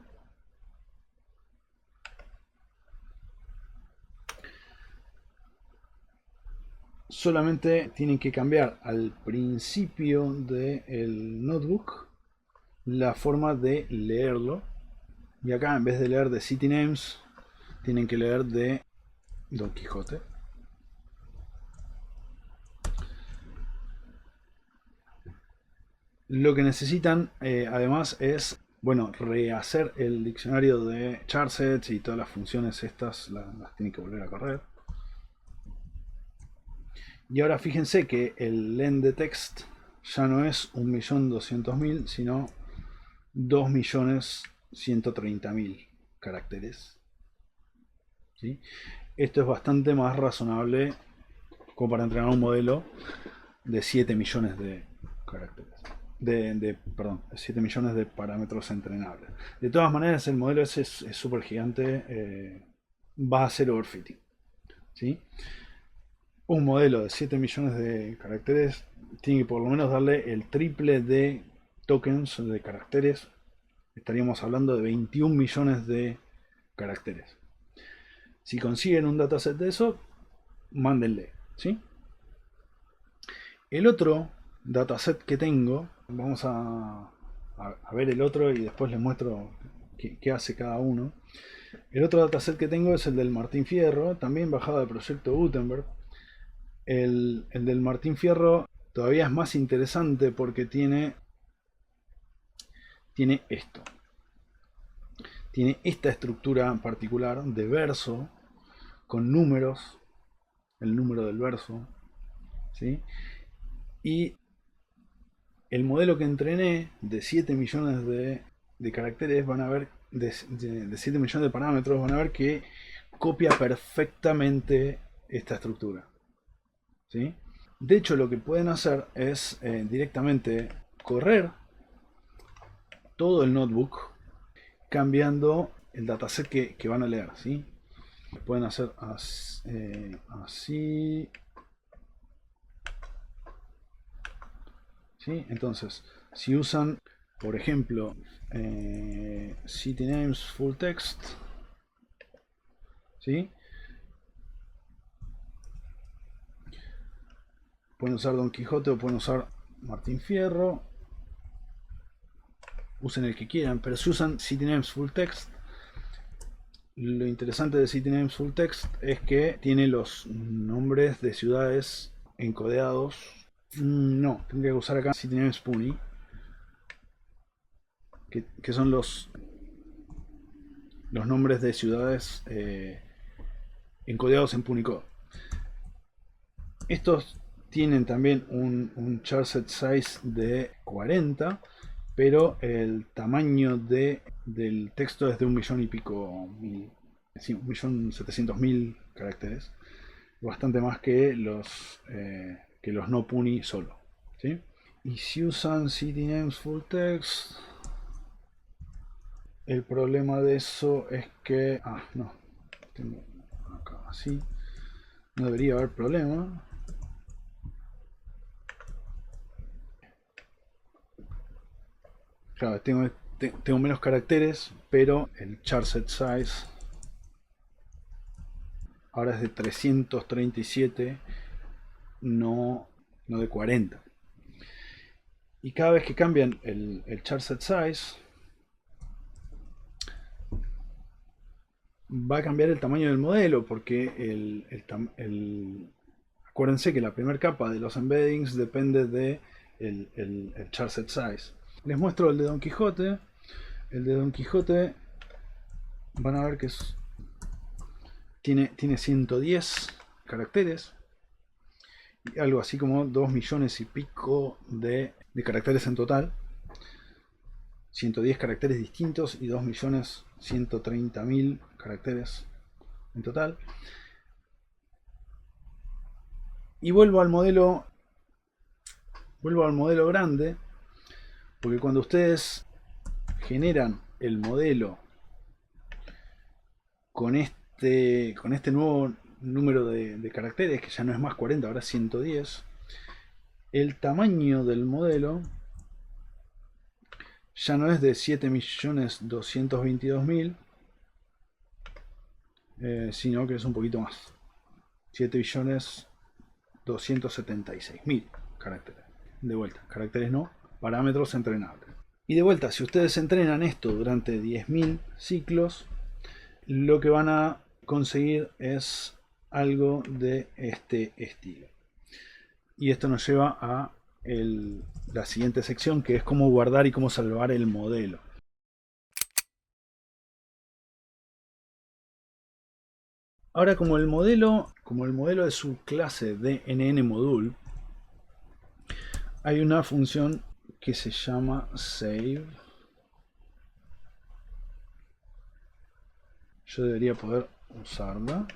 Solamente tienen que cambiar al principio del notebook la forma de leerlo. Y acá en vez de leer de City Names, tienen que leer de Don Quijote. Lo que necesitan además es, bueno, rehacer el diccionario de charsets y todas las funciones estas las tienen que volver a correr. Y ahora fíjense que el len de text ya no es 1.200.000, sino 2.130.000 caracteres. ¿Sí? Esto es bastante más razonable como para entrenar un modelo de 7 millones de caracteres. Perdón, 7 millones de parámetros entrenables. De todas maneras, el modelo ese es súper gigante. Va a ser overfitting, ¿sí? un modelo de 7 millones de caracteres tiene que por lo menos darle el triple de tokens de caracteres. Estaríamos hablando de 21 millones de caracteres. Si consiguen un dataset de eso, mándenle, ¿sí? El otro dataset que tengo, vamos a ver el otro y después les muestro qué hace cada uno. El otro dataset que tengo es el del Martín Fierro, también bajado del proyecto Gutenberg. El del Martín Fierro todavía es más interesante porque tiene esto. Tiene esta estructura particular de verso con números, el número del verso, ¿sí? Y el modelo que entrené de 7 millones de caracteres, van a ver, de 7 millones de parámetros, van a ver que copia perfectamente esta estructura, ¿sí? De hecho, lo que pueden hacer es directamente correr todo el notebook cambiando el dataset que van a leer, ¿sí? Pueden hacer así, ¿sí? Entonces, si usan, por ejemplo, CityNames Full Text, ¿sí? Pueden usar Don Quijote o pueden usar Martín Fierro. Usen el que quieran, pero si usan CityNames Full Text, lo interesante de CityNames Full Text es que tiene los nombres de ciudades encodeados. No, tendría que usar acá CityNames Puni, que son los nombres de ciudades encodeados en Punicode. Estos tienen también un charset size de 40, pero el tamaño del texto es de 1 millón y pico mil, sí, 1.700.000 caracteres, bastante más que los no puni solo, ¿sí? Y si usan CityNames Full Text, el problema de eso es que no, tengo acá así, no debería haber problema. Claro, tengo menos caracteres, pero el charset size ahora es de 337, no de 40. Y cada vez que cambian el charset size, va a cambiar el tamaño del modelo, porque acuérdense que la primera capa de los embeddings depende de el charset size. Les muestro el de Don Quijote. El de Don Quijote van a ver que tiene 110 caracteres, y algo así como 2 millones y pico de caracteres en total. 110 caracteres distintos y 2.130.000 caracteres en total. Y vuelvo al modelo grande, porque cuando ustedes generan el modelo con este nuevo número de caracteres, que ya no es más 40, ahora es 110, el tamaño del modelo ya no es de 7.222.000, sino que es un poquito más. 7.276.000 caracteres. De vuelta, caracteres no, parámetros entrenables. Y de vuelta, si ustedes entrenan esto durante 10.000 ciclos, lo que van a conseguir es algo de este estilo. Y esto nos lleva a la siguiente sección, que es cómo guardar y cómo salvar el modelo. Ahora, como el modelo de su clase de NNModule, hay una función que se llama save. Yo debería poder usarla.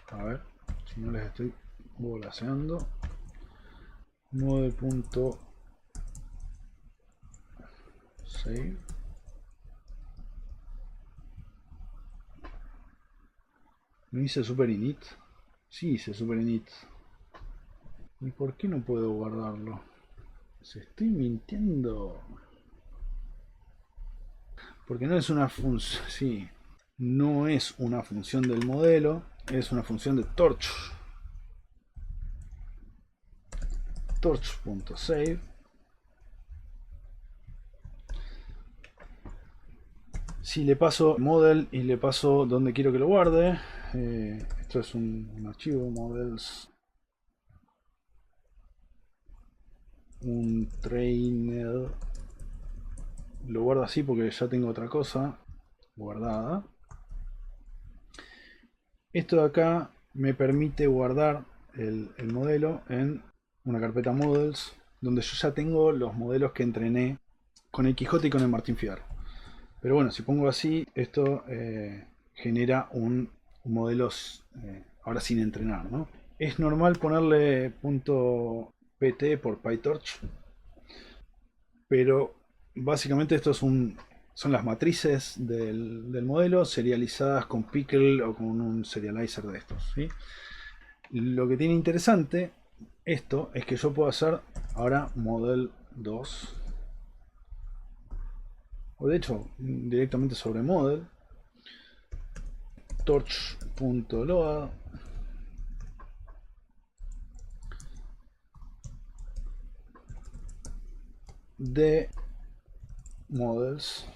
A ver, si no les estoy volaseando. 9.save. No hice super init. Sí, dice superinit. ¿Y por qué no puedo guardarlo? ¿Se estoy mintiendo? Porque no es una función. Sí, no es una función del modelo, es una función de torch. Torch.save. Si le paso model y le paso donde quiero que lo guarde, esto es un archivo models, un trainer, lo guardo así porque ya tengo otra cosa guardada. Esto de acá me permite guardar el modelo en una carpeta models donde yo ya tengo los modelos que entrené con el Quijote y con el Martín Fierro. Pero bueno, si pongo así, esto genera un modelo ahora sin entrenar, ¿no? Es normal ponerle .pt por PyTorch, pero básicamente esto son las matrices del modelo serializadas con Pickle o con un serializer de estos, ¿sí? Lo que tiene interesante esto es que yo puedo hacer ahora model 2, o de hecho directamente sobre model, torch.load de models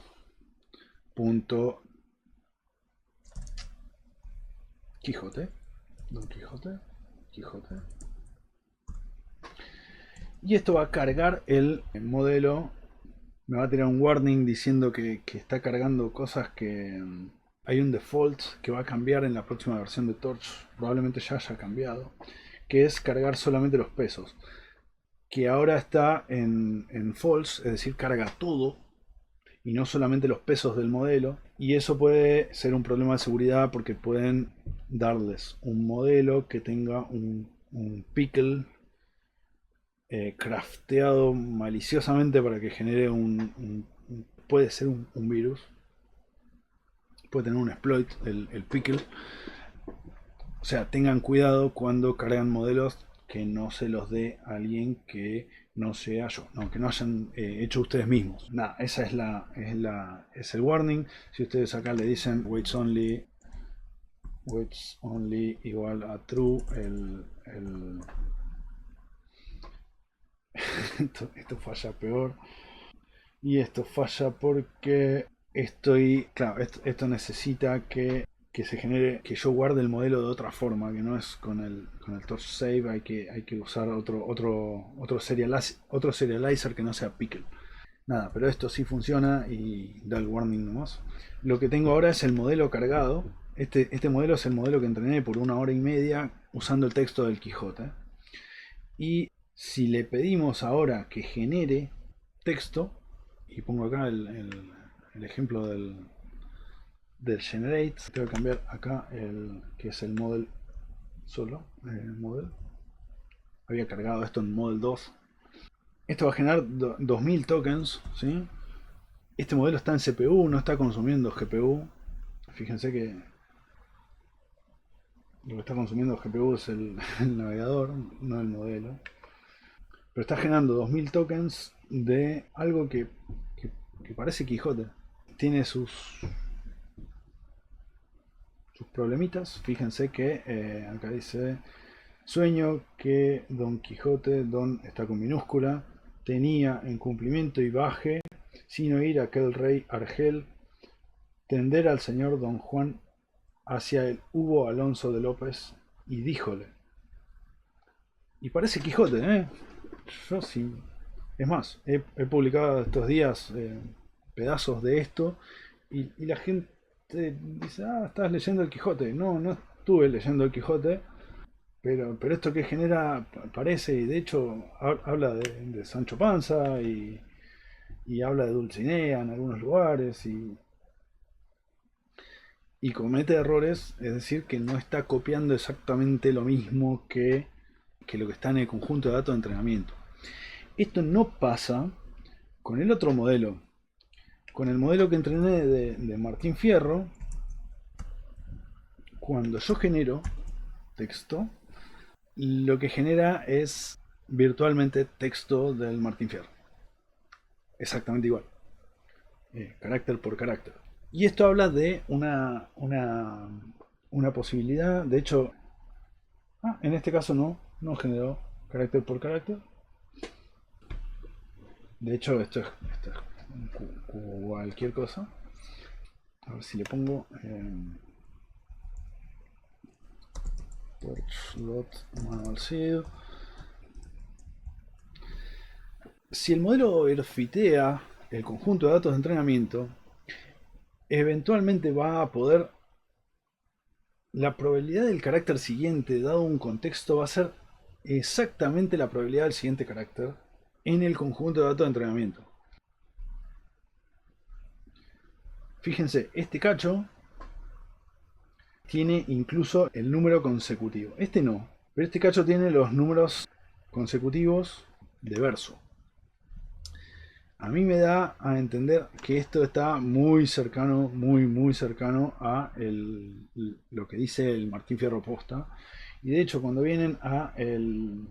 Quijote, Don Quijote, Quijote. Y esto va a cargar el modelo. Me va a tirar un warning diciendo que está cargando cosas que hay un default que va a cambiar en la próxima versión de Torch. Probablemente ya haya cambiado. Que es cargar solamente los pesos. Que ahora está en false, es decir, carga todo y no solamente los pesos del modelo. Y eso puede ser un problema de seguridad porque pueden darles un modelo que tenga un pickle crafteado maliciosamente para que genere puede ser un virus, puede tener un exploit, el pickle. O sea, tengan cuidado cuando cargan modelos que no se los dé a alguien que no sea yo, no, que no hayan hecho ustedes mismos. Nada, esa es el warning. Si ustedes acá le dicen waits only igual a true, esto falla peor. Y esto falla porque claro, esto necesita que se genere, que yo guarde el modelo de otra forma, que no es con el torch save, hay que usar otro serializer que no sea pickle. Nada, pero esto sí funciona y da el warning nomás. Lo que tengo ahora es el modelo cargado. Este modelo es el modelo que entrené por 1 hora y media usando el texto del Quijote. Y si le pedimos ahora que genere texto, y pongo acá el ejemplo del generate, tengo que cambiar acá que es el model solo, el model. Había cargado esto en model 2. Esto va a generar 2000 tokens, ¿sí? Este modelo está en CPU, no está consumiendo GPU. Fíjense que lo que está consumiendo GPU es el navegador, no el modelo. Pero está generando 2000 tokens de algo que parece Quijote. Tiene sus problemitas. Fíjense que acá dice: sueño que Don Quijote, Don está con minúscula, tenía en cumplimiento y baje, sin oír aquel rey Argel, tender al señor Don Juan hacia el Hugo Alonso de López, y díjole. Y parece Quijote, ¿eh? Yo sí. Es más, he publicado estos días pedazos de esto y la gente dice, ah, estás leyendo el Quijote. No, no estuve leyendo el Quijote, pero esto que genera parece, y de hecho habla de Sancho Panza y habla de Dulcinea en algunos lugares y comete errores, es decir, que no está copiando exactamente lo mismo que lo que está en el conjunto de datos de entrenamiento. Esto no pasa con el otro modelo. Con el modelo que entrené de Martín Fierro, cuando yo genero texto, lo que genera es virtualmente texto del Martín Fierro. Exactamente igual. Carácter por carácter. Y esto habla de una posibilidad. De hecho, en este caso no generó carácter por carácter. De hecho, esto es cualquier cosa. A ver si le pongo slot manual seed. Si el modelo overfitea el conjunto de datos de entrenamiento, eventualmente va a poder, la probabilidad del carácter siguiente dado un contexto va a ser exactamente la probabilidad del siguiente carácter en el conjunto de datos de entrenamiento. Fíjense, este cacho tiene incluso el número consecutivo. Este no, pero este cacho tiene los números consecutivos de verso. A mí me da a entender que esto está muy cercano, muy cercano a lo que dice el Martín Fierro Posta. Y de hecho, cuando vienen a el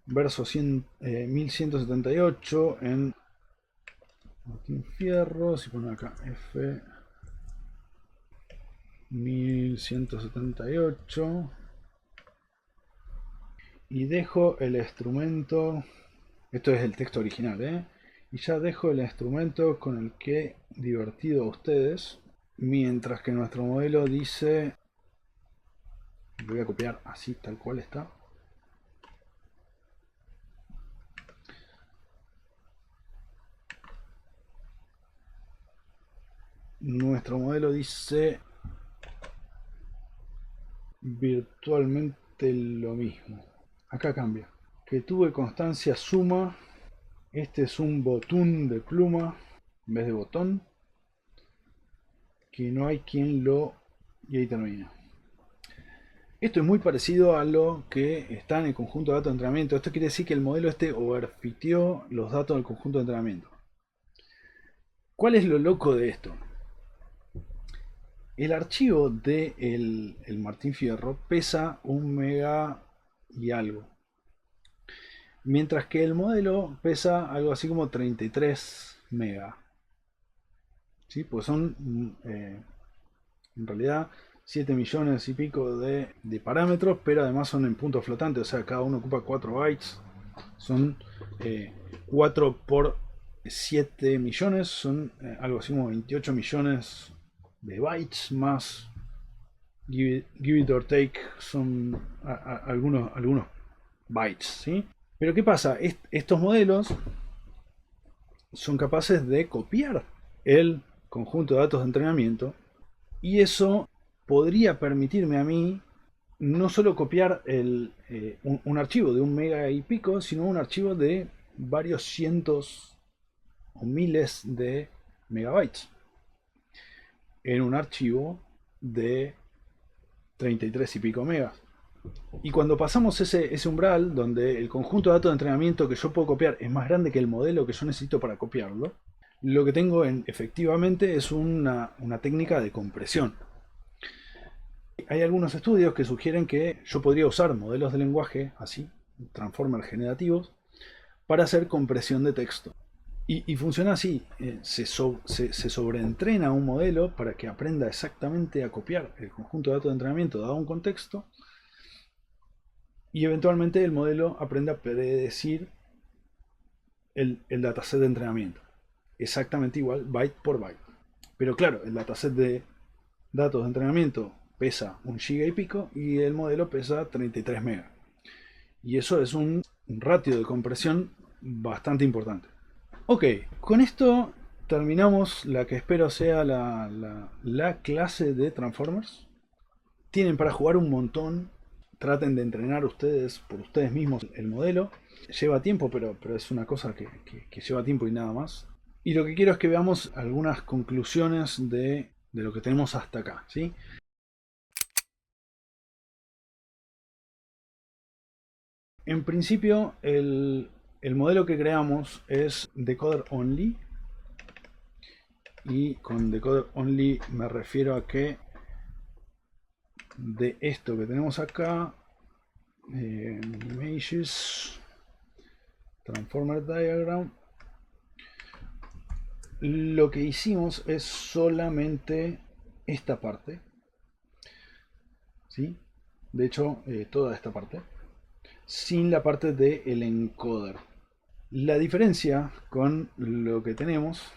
verso 1178 en Martín Fierro, si ponen acá F 1178 y dejo el instrumento, esto es el texto original, y ya dejo el instrumento con el que he divertido a ustedes, mientras que nuestro modelo dice, voy a copiar así tal cual está. Nuestro modelo dice virtualmente lo mismo. Acá cambia. Que tuve constancia suma. Este es un botón de pluma en vez de botón. Que no hay quien lo... Y ahí termina. Esto es muy parecido a lo que está en el conjunto de datos de entrenamiento. Esto quiere decir que el modelo este overfiteó los datos del conjunto de entrenamiento. ¿Cuál es lo loco de esto? El archivo de el Martín Fierro pesa 1 mega y algo. Mientras que el modelo pesa algo así como 33 mega. ¿Sí? Pues son en realidad 7 millones y pico de parámetros, pero además son en punto flotante, o sea, cada uno ocupa 4 bytes. Son 4 por 7 millones, son algo así como 28 millones de bytes más give it or take, son algunos bytes, ¿sí? Pero ¿qué pasa? Estos modelos son capaces de copiar el conjunto de datos de entrenamiento y eso podría permitirme a mí no solo copiar un archivo de 1 mega y pico, sino un archivo de varios cientos o miles de megabytes en un archivo de 33 y pico megas. Y cuando pasamos ese umbral donde el conjunto de datos de entrenamiento que yo puedo copiar es más grande que el modelo que yo necesito para copiarlo, lo que tengo efectivamente es una técnica de compresión. Hay algunos estudios que sugieren que yo podría usar modelos de lenguaje así, transformers generativos, para hacer compresión de texto. Y funciona así, se sobreentrena un modelo para que aprenda exactamente a copiar el conjunto de datos de entrenamiento dado un contexto, y eventualmente el modelo aprende a predecir el dataset de entrenamiento. Exactamente igual, byte por byte. Pero claro, el dataset de datos de entrenamiento pesa 1 giga y pico y el modelo pesa 33 megas. Y eso es un ratio de compresión bastante importante. Ok, con esto terminamos la que espero sea la clase de Transformers. Tienen para jugar un montón. Traten de entrenar ustedes por ustedes mismos el modelo. Lleva tiempo, pero es una cosa que lleva tiempo y nada más. Y lo que quiero es que veamos algunas conclusiones de lo que tenemos hasta acá, ¿sí? En principio, el modelo que creamos es decoder only. Y con decoder only me refiero a que de esto que tenemos acá, Images, Transformer Diagram, lo que hicimos es solamente esta parte, ¿sí? De hecho, toda esta parte, sin la parte del encoder. La diferencia con lo que tenemos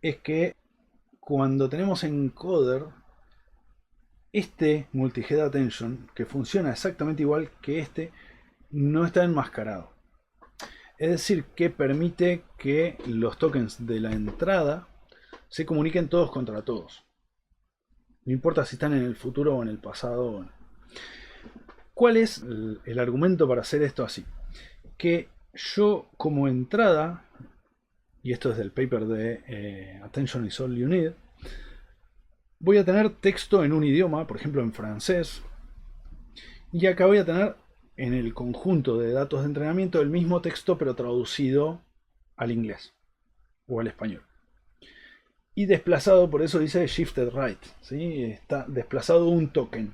es que cuando tenemos encoder, este multi-head attention, que funciona exactamente igual que este, no está enmascarado. Es decir, que permite que los tokens de la entrada se comuniquen todos contra todos. No importa si están en el futuro o en el pasado. ¿Cuál es el argumento para hacer esto así? Que yo como entrada, y esto es del paper de Attention is All You Need, voy a tener texto en un idioma, por ejemplo en francés, y acá voy a tener en el conjunto de datos de entrenamiento el mismo texto pero traducido al inglés o al español. Y desplazado, por eso dice shifted right, ¿sí? Está desplazado un token.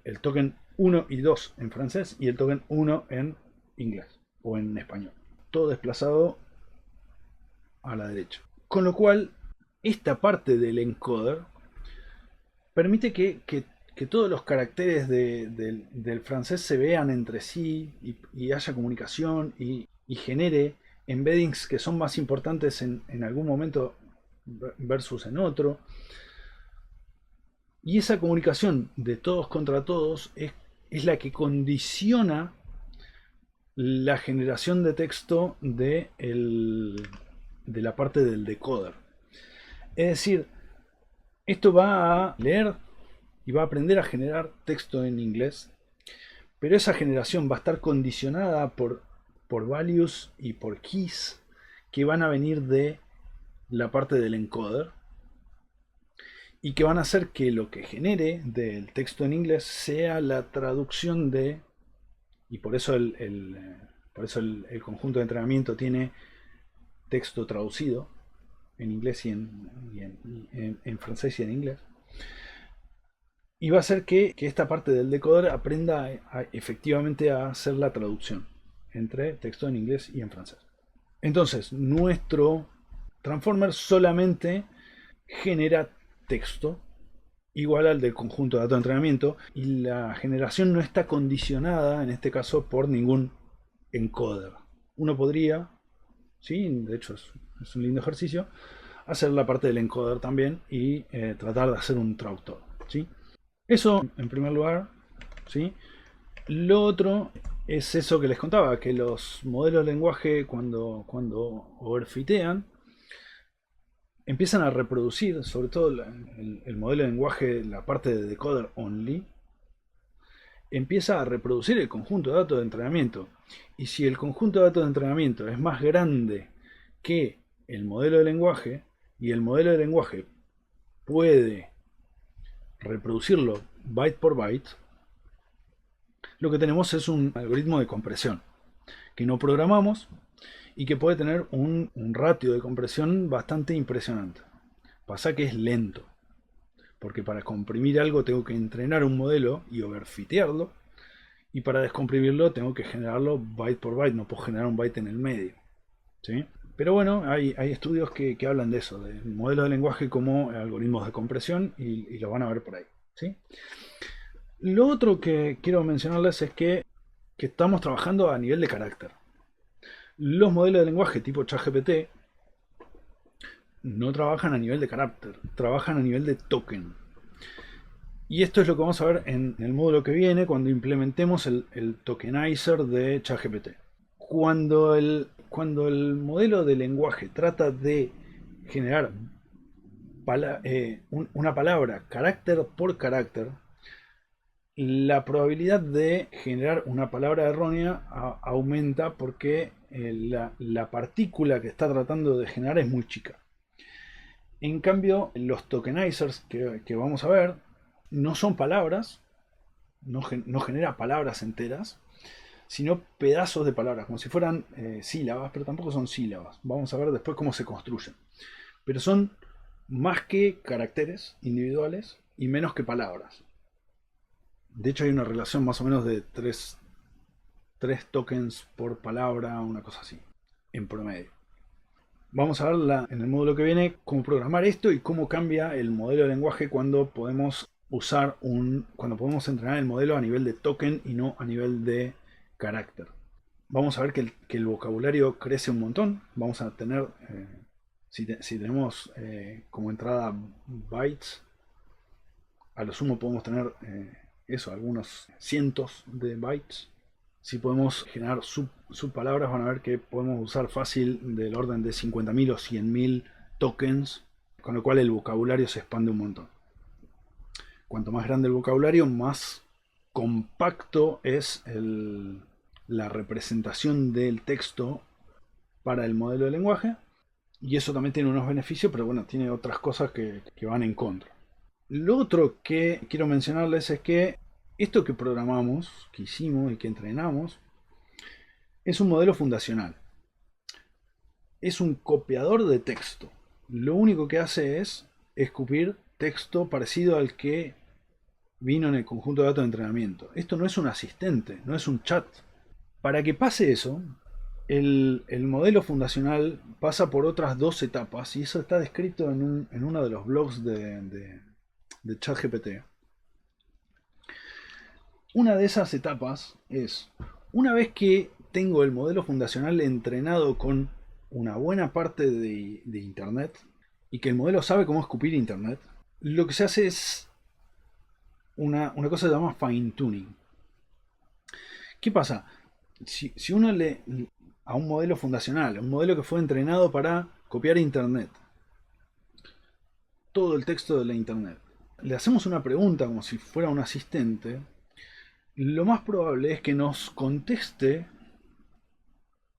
El token 1 y 2 en francés y el token 1 en inglés o en español. Todo desplazado a la derecha. Con lo cual, esta parte del encoder permite que todos los caracteres del francés se vean entre sí y haya comunicación y genere embeddings que son más importantes en algún momento versus en otro. Y esa comunicación de todos contra todos es la que condiciona la generación de texto de la parte del decoder. Es decir, esto va a leer y va a aprender a generar texto en inglés, pero esa generación va a estar condicionada por values y por keys que van a venir de la parte del encoder y que van a hacer que lo que genere del texto en inglés sea la traducción de, y por eso el conjunto de entrenamiento tiene texto traducido en inglés y en francés y en inglés. Y va a hacer que esta parte del decoder aprenda efectivamente a hacer la traducción entre texto en inglés y en francés. Entonces, nuestro transformer solamente genera texto igual al del conjunto de datos de entrenamiento y la generación no está condicionada, en este caso, por ningún encoder. Uno podría, ¿sí? De hecho es un lindo ejercicio, hacer la parte del encoder también y tratar de hacer un traductor, ¿sí? Eso en primer lugar, ¿sí? Lo otro es eso que les contaba, que los modelos de lenguaje cuando overfitean empiezan a reproducir, sobre todo el modelo de lenguaje, la parte de decoder only, empieza a reproducir el conjunto de datos de entrenamiento. Y si el conjunto de datos de entrenamiento es más grande que el modelo de lenguaje, y el modelo de lenguaje puede reproducirlo byte por byte, lo que tenemos es un algoritmo de compresión que no programamos y que puede tener un ratio de compresión bastante impresionante. Pasa que es lento, porque para comprimir algo tengo que entrenar un modelo y overfitearlo, y para descomprimirlo tengo que generarlo byte por byte, no puedo generar un byte en el medio, ¿sí? Pero bueno, hay estudios que hablan de eso, de modelos de lenguaje como algoritmos de compresión, y lo van a ver por ahí, ¿sí? Lo otro que quiero mencionarles es que estamos trabajando a nivel de carácter. Los modelos de lenguaje tipo ChatGPT no trabajan a nivel de carácter, trabajan a nivel de token. Y esto es lo que vamos a ver en el módulo que viene cuando implementemos el tokenizer de ChatGPT. Cuando el modelo de lenguaje trata de generar una palabra carácter por carácter, la probabilidad de generar una palabra errónea aumenta porque la partícula que está tratando de generar es muy chica. En cambio, los tokenizers que vamos a ver no son palabras, no genera palabras enteras, sino pedazos de palabras, como si fueran sílabas, pero tampoco son sílabas. Vamos a ver después cómo se construyen. Pero son más que caracteres individuales y menos que palabras. De hecho hay una relación más o menos de 3 tokens por palabra, una cosa así, en promedio. Vamos a ver en el módulo que viene cómo programar esto y cómo cambia el modelo de lenguaje cuando podemos cuando podemos entrenar el modelo a nivel de token y no a nivel de carácter. Vamos a ver que el vocabulario crece un montón. Vamos a tener, si tenemos como entrada bytes, a lo sumo podemos tener algunos cientos de bytes. Si podemos generar subpalabras, van a ver que podemos usar fácil del orden de 50.000 o 100.000 tokens, con lo cual el vocabulario se expande un montón. Cuanto más grande el vocabulario, más compacto es la representación del texto para el modelo de lenguaje. Y eso también tiene unos beneficios, pero bueno, tiene otras cosas que van en contra. Lo otro que quiero mencionarles es que esto que programamos, que hicimos y que entrenamos, es un modelo fundacional. Es un copiador de texto. Lo único que hace es escupir texto parecido al que vino en el conjunto de datos de entrenamiento. Esto no es un asistente, no es un chat. Para que pase eso, el modelo fundacional pasa por otras 2 etapas, y eso está descrito en uno de los blogs de ChatGPT. Una de esas etapas es, una vez que tengo el modelo fundacional entrenado con una buena parte de Internet, y que el modelo sabe cómo escupir Internet, lo que se hace es una cosa que se llama fine tuning. ¿Qué pasa? Si uno a un modelo fundacional, un modelo que fue entrenado para copiar Internet, todo el texto de la Internet, le hacemos una pregunta como si fuera un asistente, lo más probable es que nos conteste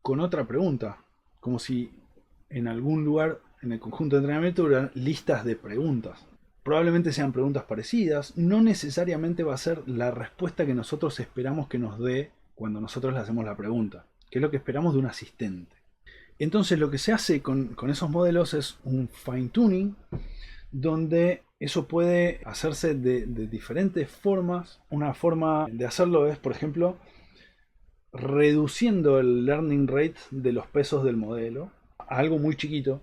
con otra pregunta, como si en algún lugar en el conjunto de entrenamiento hubiera listas de preguntas. Probablemente sean preguntas parecidas, no necesariamente va a ser la respuesta que nosotros esperamos que nos dé cuando nosotros le hacemos la pregunta, que es lo que esperamos de un asistente. Entonces lo que se hace con esos modelos es un fine tuning, donde eso puede hacerse de diferentes formas. Una forma de hacerlo es, por ejemplo, reduciendo el learning rate de los pesos del modelo a algo muy chiquito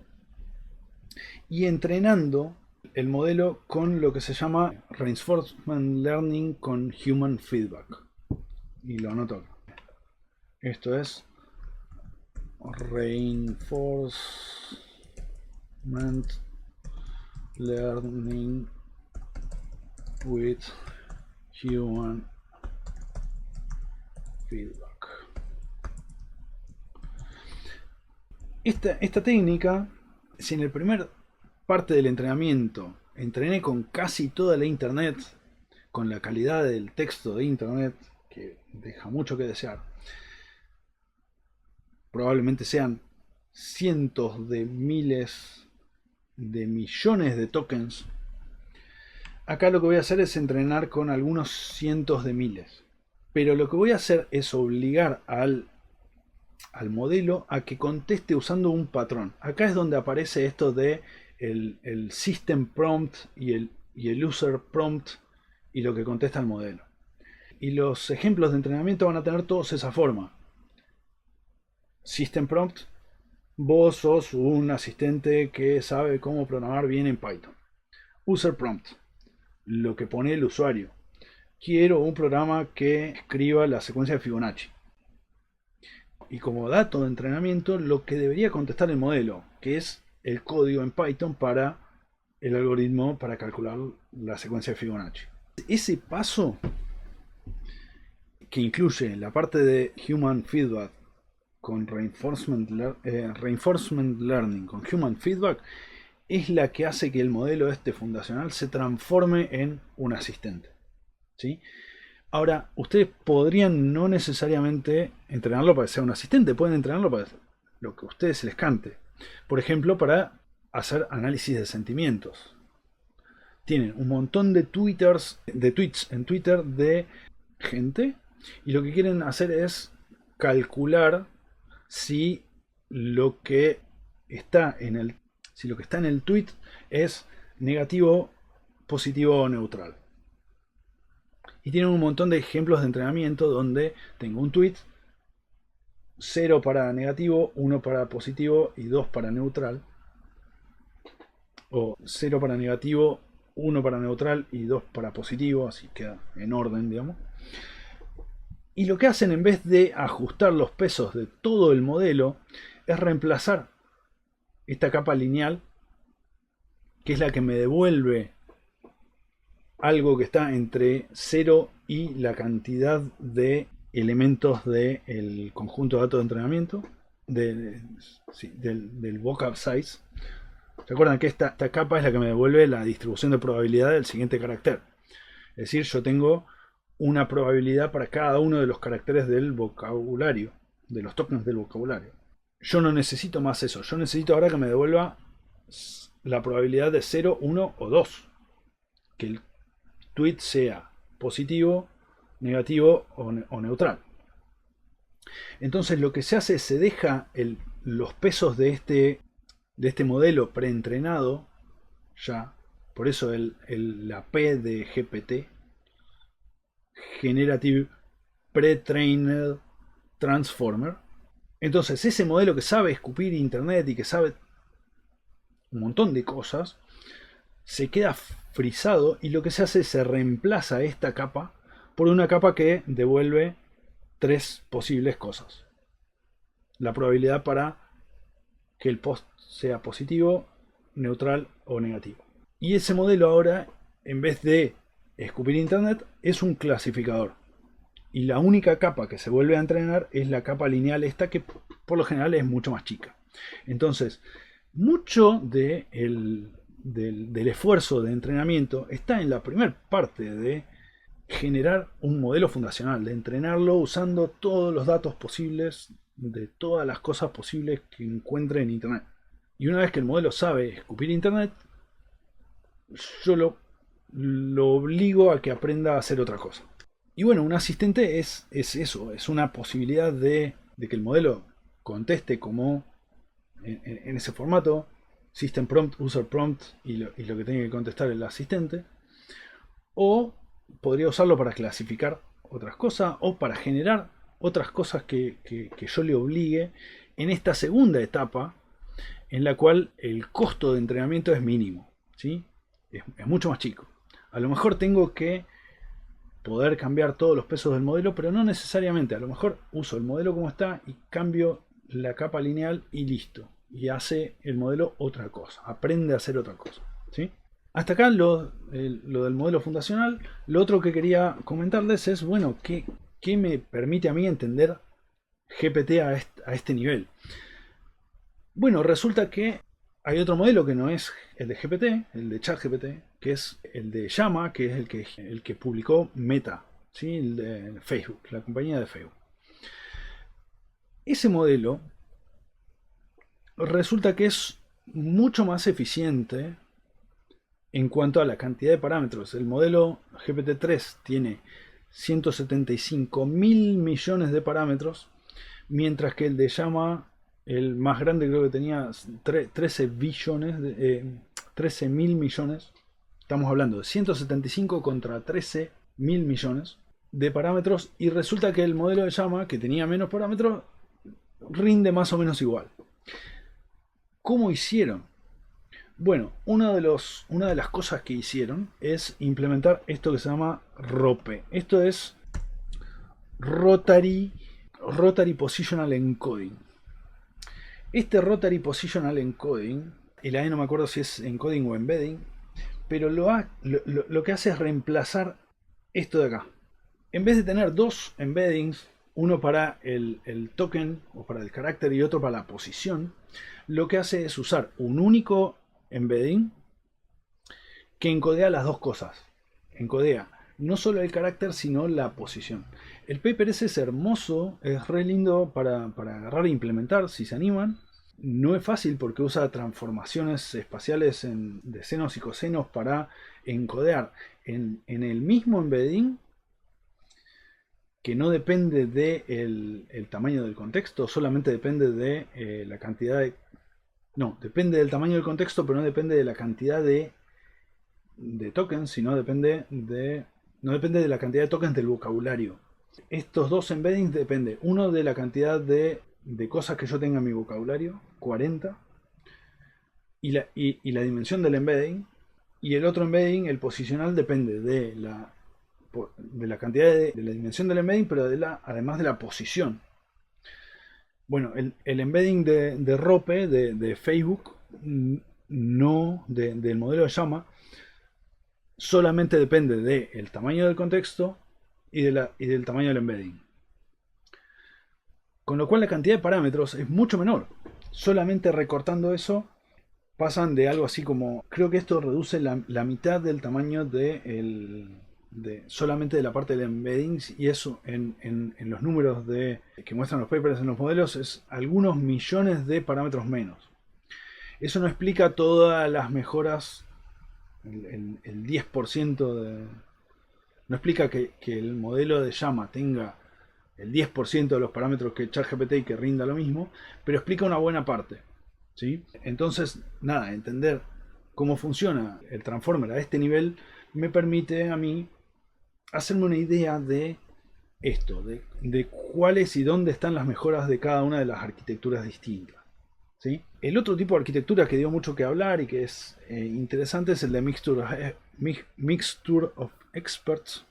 y entrenando el modelo con lo que se llama Reinforcement Learning con Human Feedback. Y lo anoto acá. Esto es Reinforcement Learning with Human Feedback. Esta técnica, si en el primer parte del entrenamiento entrené con casi toda la Internet, con la calidad del texto de Internet, que deja mucho que desear, probablemente sean cientos de miles de millones de tokens. Acá lo que voy a hacer es entrenar con algunos cientos de miles. Pero lo que voy a hacer es obligar al modelo a que conteste usando un patrón. Acá es donde aparece esto de el system prompt y el user prompt y lo que contesta el modelo. Y los ejemplos de entrenamiento van a tener todos esa forma. System prompt: vos sos un asistente que sabe cómo programar bien en Python. User prompt: lo que pone el usuario. Quiero un programa que escriba la secuencia de Fibonacci. Y como dato de entrenamiento, lo que debería contestar el modelo, que es el código en Python para el algoritmo para calcular la secuencia de Fibonacci. Ese paso, que incluye la parte de Human Feedback con Reinforcement Learning con Human Feedback, es la que hace que el modelo fundacional se transforme en un asistente. ¿Sí? Ahora, ustedes podrían no necesariamente entrenarlo para que sea un asistente, pueden entrenarlo para lo que a ustedes se les cante. Por ejemplo, para hacer análisis de sentimientos. Tienen un montón de tweets en Twitter de gente, y lo que quieren hacer es calcular si lo que está en el tweet es negativo, positivo o neutral. Y tienen un montón de ejemplos de entrenamiento donde tengo un tweet, 0 para negativo, 1 para positivo y 2 para neutral. O 0 para negativo, 1 para neutral y 2 para positivo, así queda en orden, digamos. Y lo que hacen, en vez de ajustar los pesos de todo el modelo, es reemplazar esta capa lineal, que es la que me devuelve algo que está entre 0 y la cantidad de elementos del conjunto de datos de entrenamiento, del vocab size. ¿Se acuerdan que esta capa es la que me devuelve la distribución de probabilidad del siguiente carácter? Es decir, yo tengo una probabilidad para cada uno de los caracteres del vocabulario, de los tokens del vocabulario. Yo no necesito más eso. Yo necesito ahora que me devuelva la probabilidad de 0, 1 o 2. Que el tweet sea positivo, negativo o neutral. Entonces lo que se hace es se deja los pesos de este modelo preentrenado ya. Por eso la P de GPT, Generative Pre-Trained Transformer. Entonces ese modelo que sabe escupir internet y que sabe un montón de cosas, se queda frisado y lo que se hace es se reemplaza esta capa por una capa que devuelve 3 posibles cosas. La probabilidad para que el post sea positivo, neutral o negativo. Y ese modelo ahora, en vez de escupir internet, es un clasificador. Y la única capa que se vuelve a entrenar es la capa lineal esta, que por lo general es mucho más chica. Entonces, mucho del esfuerzo de entrenamiento está en la primera parte de generar un modelo fundacional, de entrenarlo usando todos los datos posibles de todas las cosas posibles que encuentre en internet. Y una vez que el modelo sabe escupir internet, yo lo obligo a que aprenda a hacer otra cosa. Y bueno, un asistente es eso, es una posibilidad de que el modelo conteste como en ese formato, System Prompt, User Prompt y lo que tiene que contestar el asistente. O podría usarlo para clasificar otras cosas o para generar otras cosas que yo le obligue en esta segunda etapa, en la cual el costo de entrenamiento es mínimo, ¿sí? Es mucho más chico. A lo mejor tengo que poder cambiar todos los pesos del modelo, pero no necesariamente. A lo mejor uso el modelo como está y cambio la capa lineal y listo. Y hace el modelo otra cosa, aprende a hacer otra cosa, ¿sí? Hasta acá lo del modelo fundacional. Lo otro que quería comentarles es, bueno, ¿qué me permite a mí entender GPT a este nivel? Bueno, resulta que hay otro modelo que no es el de GPT, el de ChatGPT, que es el de Llama, que es el que publicó Meta, ¿sí? El de Facebook, la compañía de Facebook. Ese modelo resulta que es mucho más eficiente en cuanto a la cantidad de parámetros. El modelo GPT-3 tiene 175 mil millones de parámetros, mientras que el de Llama, el más grande, creo que tenía 13 mil millones. Estamos hablando de 175 contra 13 mil millones de parámetros, y resulta que el modelo de Llama, que tenía menos parámetros, rinde más o menos igual. ¿Cómo hicieron? Bueno, una de las cosas que hicieron es implementar esto que se llama ROPE. Esto es Rotary Positional Encoding. Este Rotary Positional Encoding, el A no me acuerdo si es encoding o embedding, pero lo que hace es reemplazar esto de acá. En vez de tener dos embeddings, uno para el token o para el carácter y otro para la posición, lo que hace es usar un único embedding que encodea las dos cosas. Encodea no solo el carácter, sino la posición. El paper ese es hermoso, es re lindo para agarrar e implementar si se animan. No es fácil porque usa transformaciones espaciales de senos y cosenos para encodear en el mismo embedding, que no depende del tamaño del contexto, solamente depende de la cantidad de... No, depende del tamaño del contexto, pero no depende de la cantidad de tokens, sino depende de no depende de la cantidad de tokens del vocabulario. Estos dos embeddings dependen, uno de la cantidad de cosas que yo tenga en mi vocabulario, 40, y la dimensión del embedding, y el otro embedding, el posicional, depende de la cantidad de la dimensión del embedding, pero además de la posición. Bueno, el embedding de Rope, de Facebook, no del modelo de llama, solamente depende del tamaño del contexto y del tamaño del embedding. Con lo cual la cantidad de parámetros es mucho menor. Solamente recortando eso pasan de algo así como, creo que esto reduce la mitad del tamaño solamente de la parte del embedding, y eso en los números que muestran los papers en los modelos es algunos millones de parámetros menos. Eso no explica todas las mejoras, el 10% no explica que el modelo de llama tenga el 10% de los parámetros que ChatGPT y que rinda lo mismo, pero explica una buena parte, ¿sí? Entonces, nada, entender cómo funciona el Transformer a este nivel me permite a mí hacerme una idea de esto, de cuáles y dónde están las mejoras de cada una de las arquitecturas distintas, ¿sí? El otro tipo de arquitectura que dio mucho que hablar y que es interesante es el de Mixture of Experts,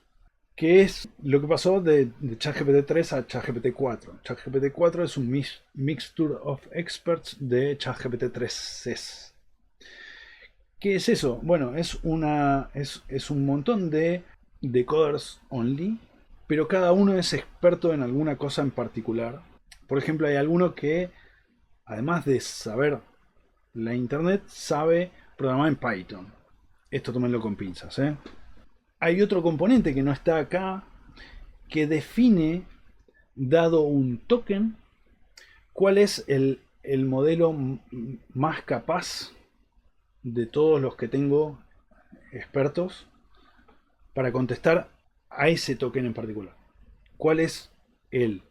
que es lo que pasó de ChatGPT 3 a ChatGPT 4. ChatGPT 4 es un Mixture of Experts de ChatGPT 3.6. ¿Qué es eso? Bueno, es un montón de decoders only, pero cada uno es experto en alguna cosa en particular. Por ejemplo, hay alguno que, además de saber la internet, sabe programar en Python. Esto tómenlo con pinzas, ¿eh? Hay otro componente que no está acá, que define, dado un token, cuál es el modelo más capaz de todos los que tengo expertos para contestar a ese token en particular. ¿Cuál es el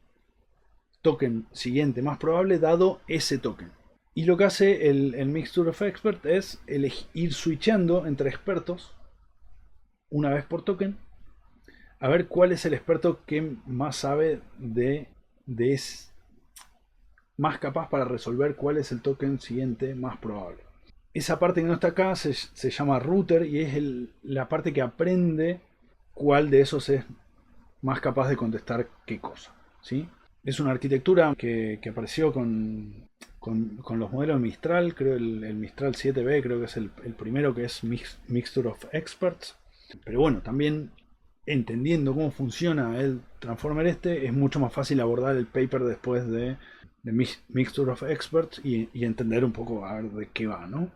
token siguiente más probable dado ese token? Y lo que hace el Mixture of Experts es ir switchando entre expertos una vez por token, a ver cuál es el experto que más sabe más capaz para resolver cuál es el token siguiente más probable. Esa parte que no está acá se llama router y es la parte que aprende cuál de esos es más capaz de contestar qué cosa, ¿sí? Es una arquitectura que apareció con los modelos Mistral, creo el Mistral 7B, creo que es el primero que es Mixture of Experts. Pero bueno, también entendiendo cómo funciona el Transformer es mucho más fácil abordar el paper después de Mixture of Experts y entender un poco a ver de qué va, ¿no?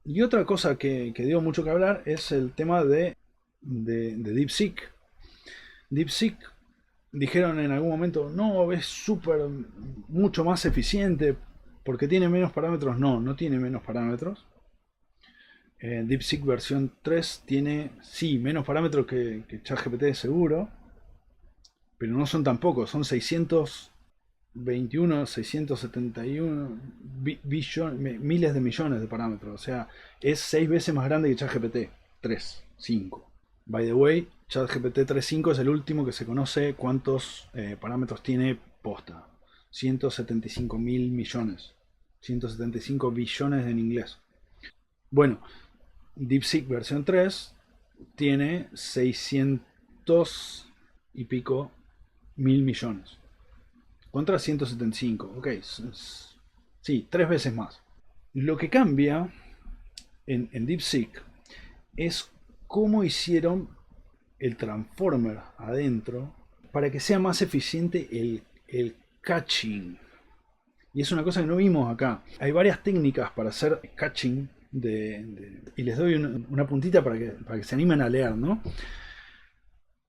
Y otra cosa que dio mucho que hablar es el tema de DeepSeek. DeepSeek dijeron en algún momento, no, es mucho más eficiente porque tiene menos parámetros. No tiene menos parámetros. DeepSeek versión 3 tiene, sí, menos parámetros que ChatGPT seguro, pero no son tan pocos, son 621, 671 miles de millones de parámetros, o sea, es 6 veces más grande que ChatGPT 3.5. By the way, ChatGPT 3.5 es el último que se conoce cuántos parámetros tiene posta. 175 mil millones. 175 billones en inglés. Bueno, DeepSeek versión 3 tiene 600 y pico mil millones. Contra 175. Ok, sí, 3 veces más. Lo que cambia en DeepSeek es cómo hicieron el Transformer adentro para que sea más eficiente el caching. Y es una cosa que no vimos acá. Hay varias técnicas para hacer caching y les doy una puntita para que se animen a leer, ¿no?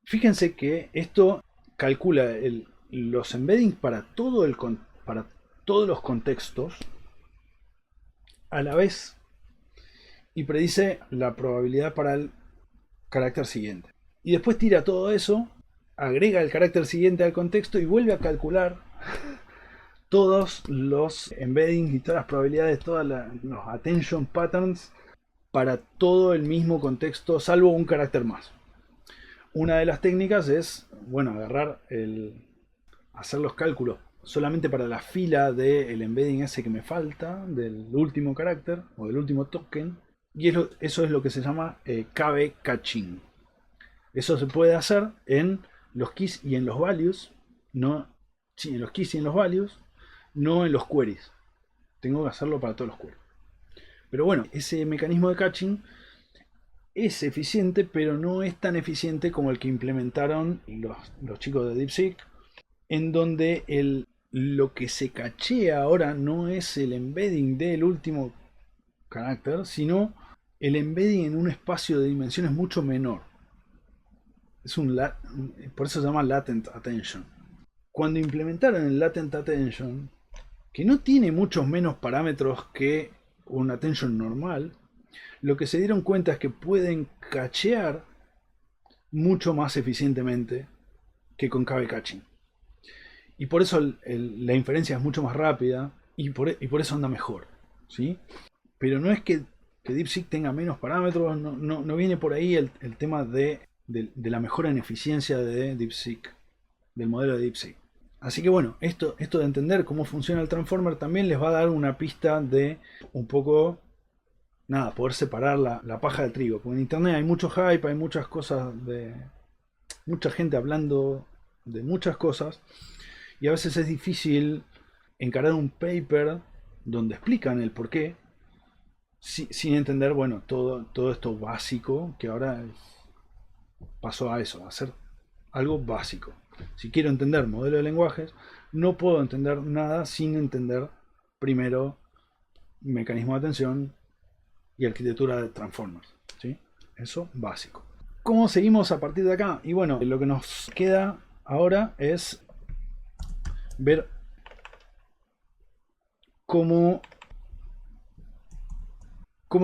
Fíjense que esto calcula los embeddings para todos los contextos a la vez y predice la probabilidad para el carácter siguiente. Y después tira todo eso, agrega el carácter siguiente al contexto y vuelve a calcular todos los embeddings y todas las probabilidades, todos los attention patterns para todo el mismo contexto, salvo un carácter más. una de las técnicas es, bueno, hacer los cálculos solamente para la fila del embedding ese que me falta, del último carácter o del último token. Y eso es lo que se llama KB caching. Eso se puede hacer en los keys y en los values, no, sí, en los keys y en los values, no en los queries. Tengo que hacerlo para todos los queries. Pero bueno, ese mecanismo de caching es eficiente, pero no es tan eficiente como el que implementaron los chicos de DeepSeek, en donde lo que se cachea ahora no es el embedding del último carácter, sino el embedding en un espacio de dimensiones mucho menor. Por eso se llama latent attention. Cuando implementaron el latent attention, que no tiene muchos menos parámetros que un attention normal, lo que se dieron cuenta es que pueden cachear mucho más eficientemente que con KB caching. Y por eso la inferencia es mucho más rápida y por eso anda mejor, ¿sí? Pero no es que DeepSeek tenga menos parámetros, no viene por ahí el tema de la mejora en eficiencia de DeepSeek, del modelo de DeepSeek. Así que bueno, esto de entender cómo funciona el transformer también les va a dar una pista de un poco, nada, poder separar la paja del trigo. Porque en internet hay mucho hype, hay muchas cosas mucha gente hablando de muchas cosas. Y a veces es difícil encarar un paper donde explican el porqué sin entender, bueno, todo esto básico que ahora pasó a eso, a ser algo básico. Si quiero entender modelo de lenguajes, no puedo entender nada sin entender primero mecanismo de atención y arquitectura de transformers, ¿sí? Eso básico. ¿Cómo seguimos a partir de acá? Y bueno, lo que nos queda ahora es ver cómo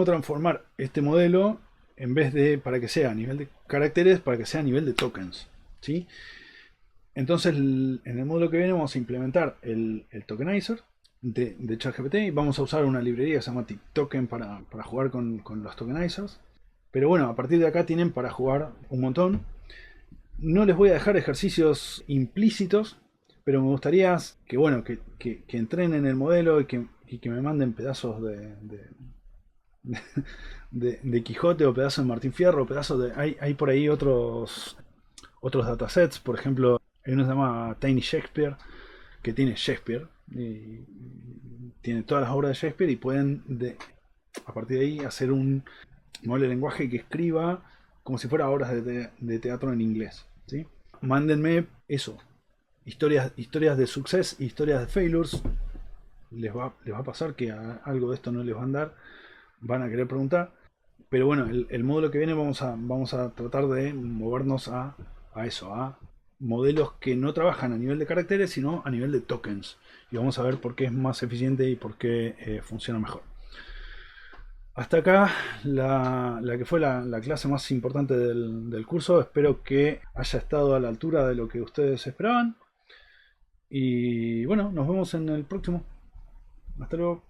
transformar este modelo en vez de para que sea a nivel de caracteres, para que sea a nivel de tokens, ¿sí? Entonces en el módulo que viene vamos a implementar el tokenizer de ChatGPT y vamos a usar una librería que se llama TikToken para jugar con los tokenizers. Pero bueno, a partir de acá tienen para jugar un montón. No les voy a dejar ejercicios implícitos, pero me gustaría que, bueno, que entrenen el modelo y que me manden pedazos de Quijote o pedazos de Martín Fierro, pedazos de... Hay por ahí otros datasets, por ejemplo, hay uno que se llama Tiny Shakespeare, que tiene Shakespeare, y tiene todas las obras de Shakespeare y pueden a partir de ahí hacer un modelo de lenguaje que escriba como si fuera obras de teatro en inglés, ¿sí? Mándenme eso, historias de success, historias de failures. Les va a pasar que algo de esto no les va a andar, van a querer preguntar, pero bueno, el módulo que viene vamos a tratar de movernos a eso, a modelos que no trabajan a nivel de caracteres, sino a nivel de tokens. Y vamos a ver por qué es más eficiente y por qué funciona mejor. Hasta acá la que fue la clase más importante del curso. Espero que haya estado a la altura de lo que ustedes esperaban. Y bueno, nos vemos en el próximo. Hasta luego.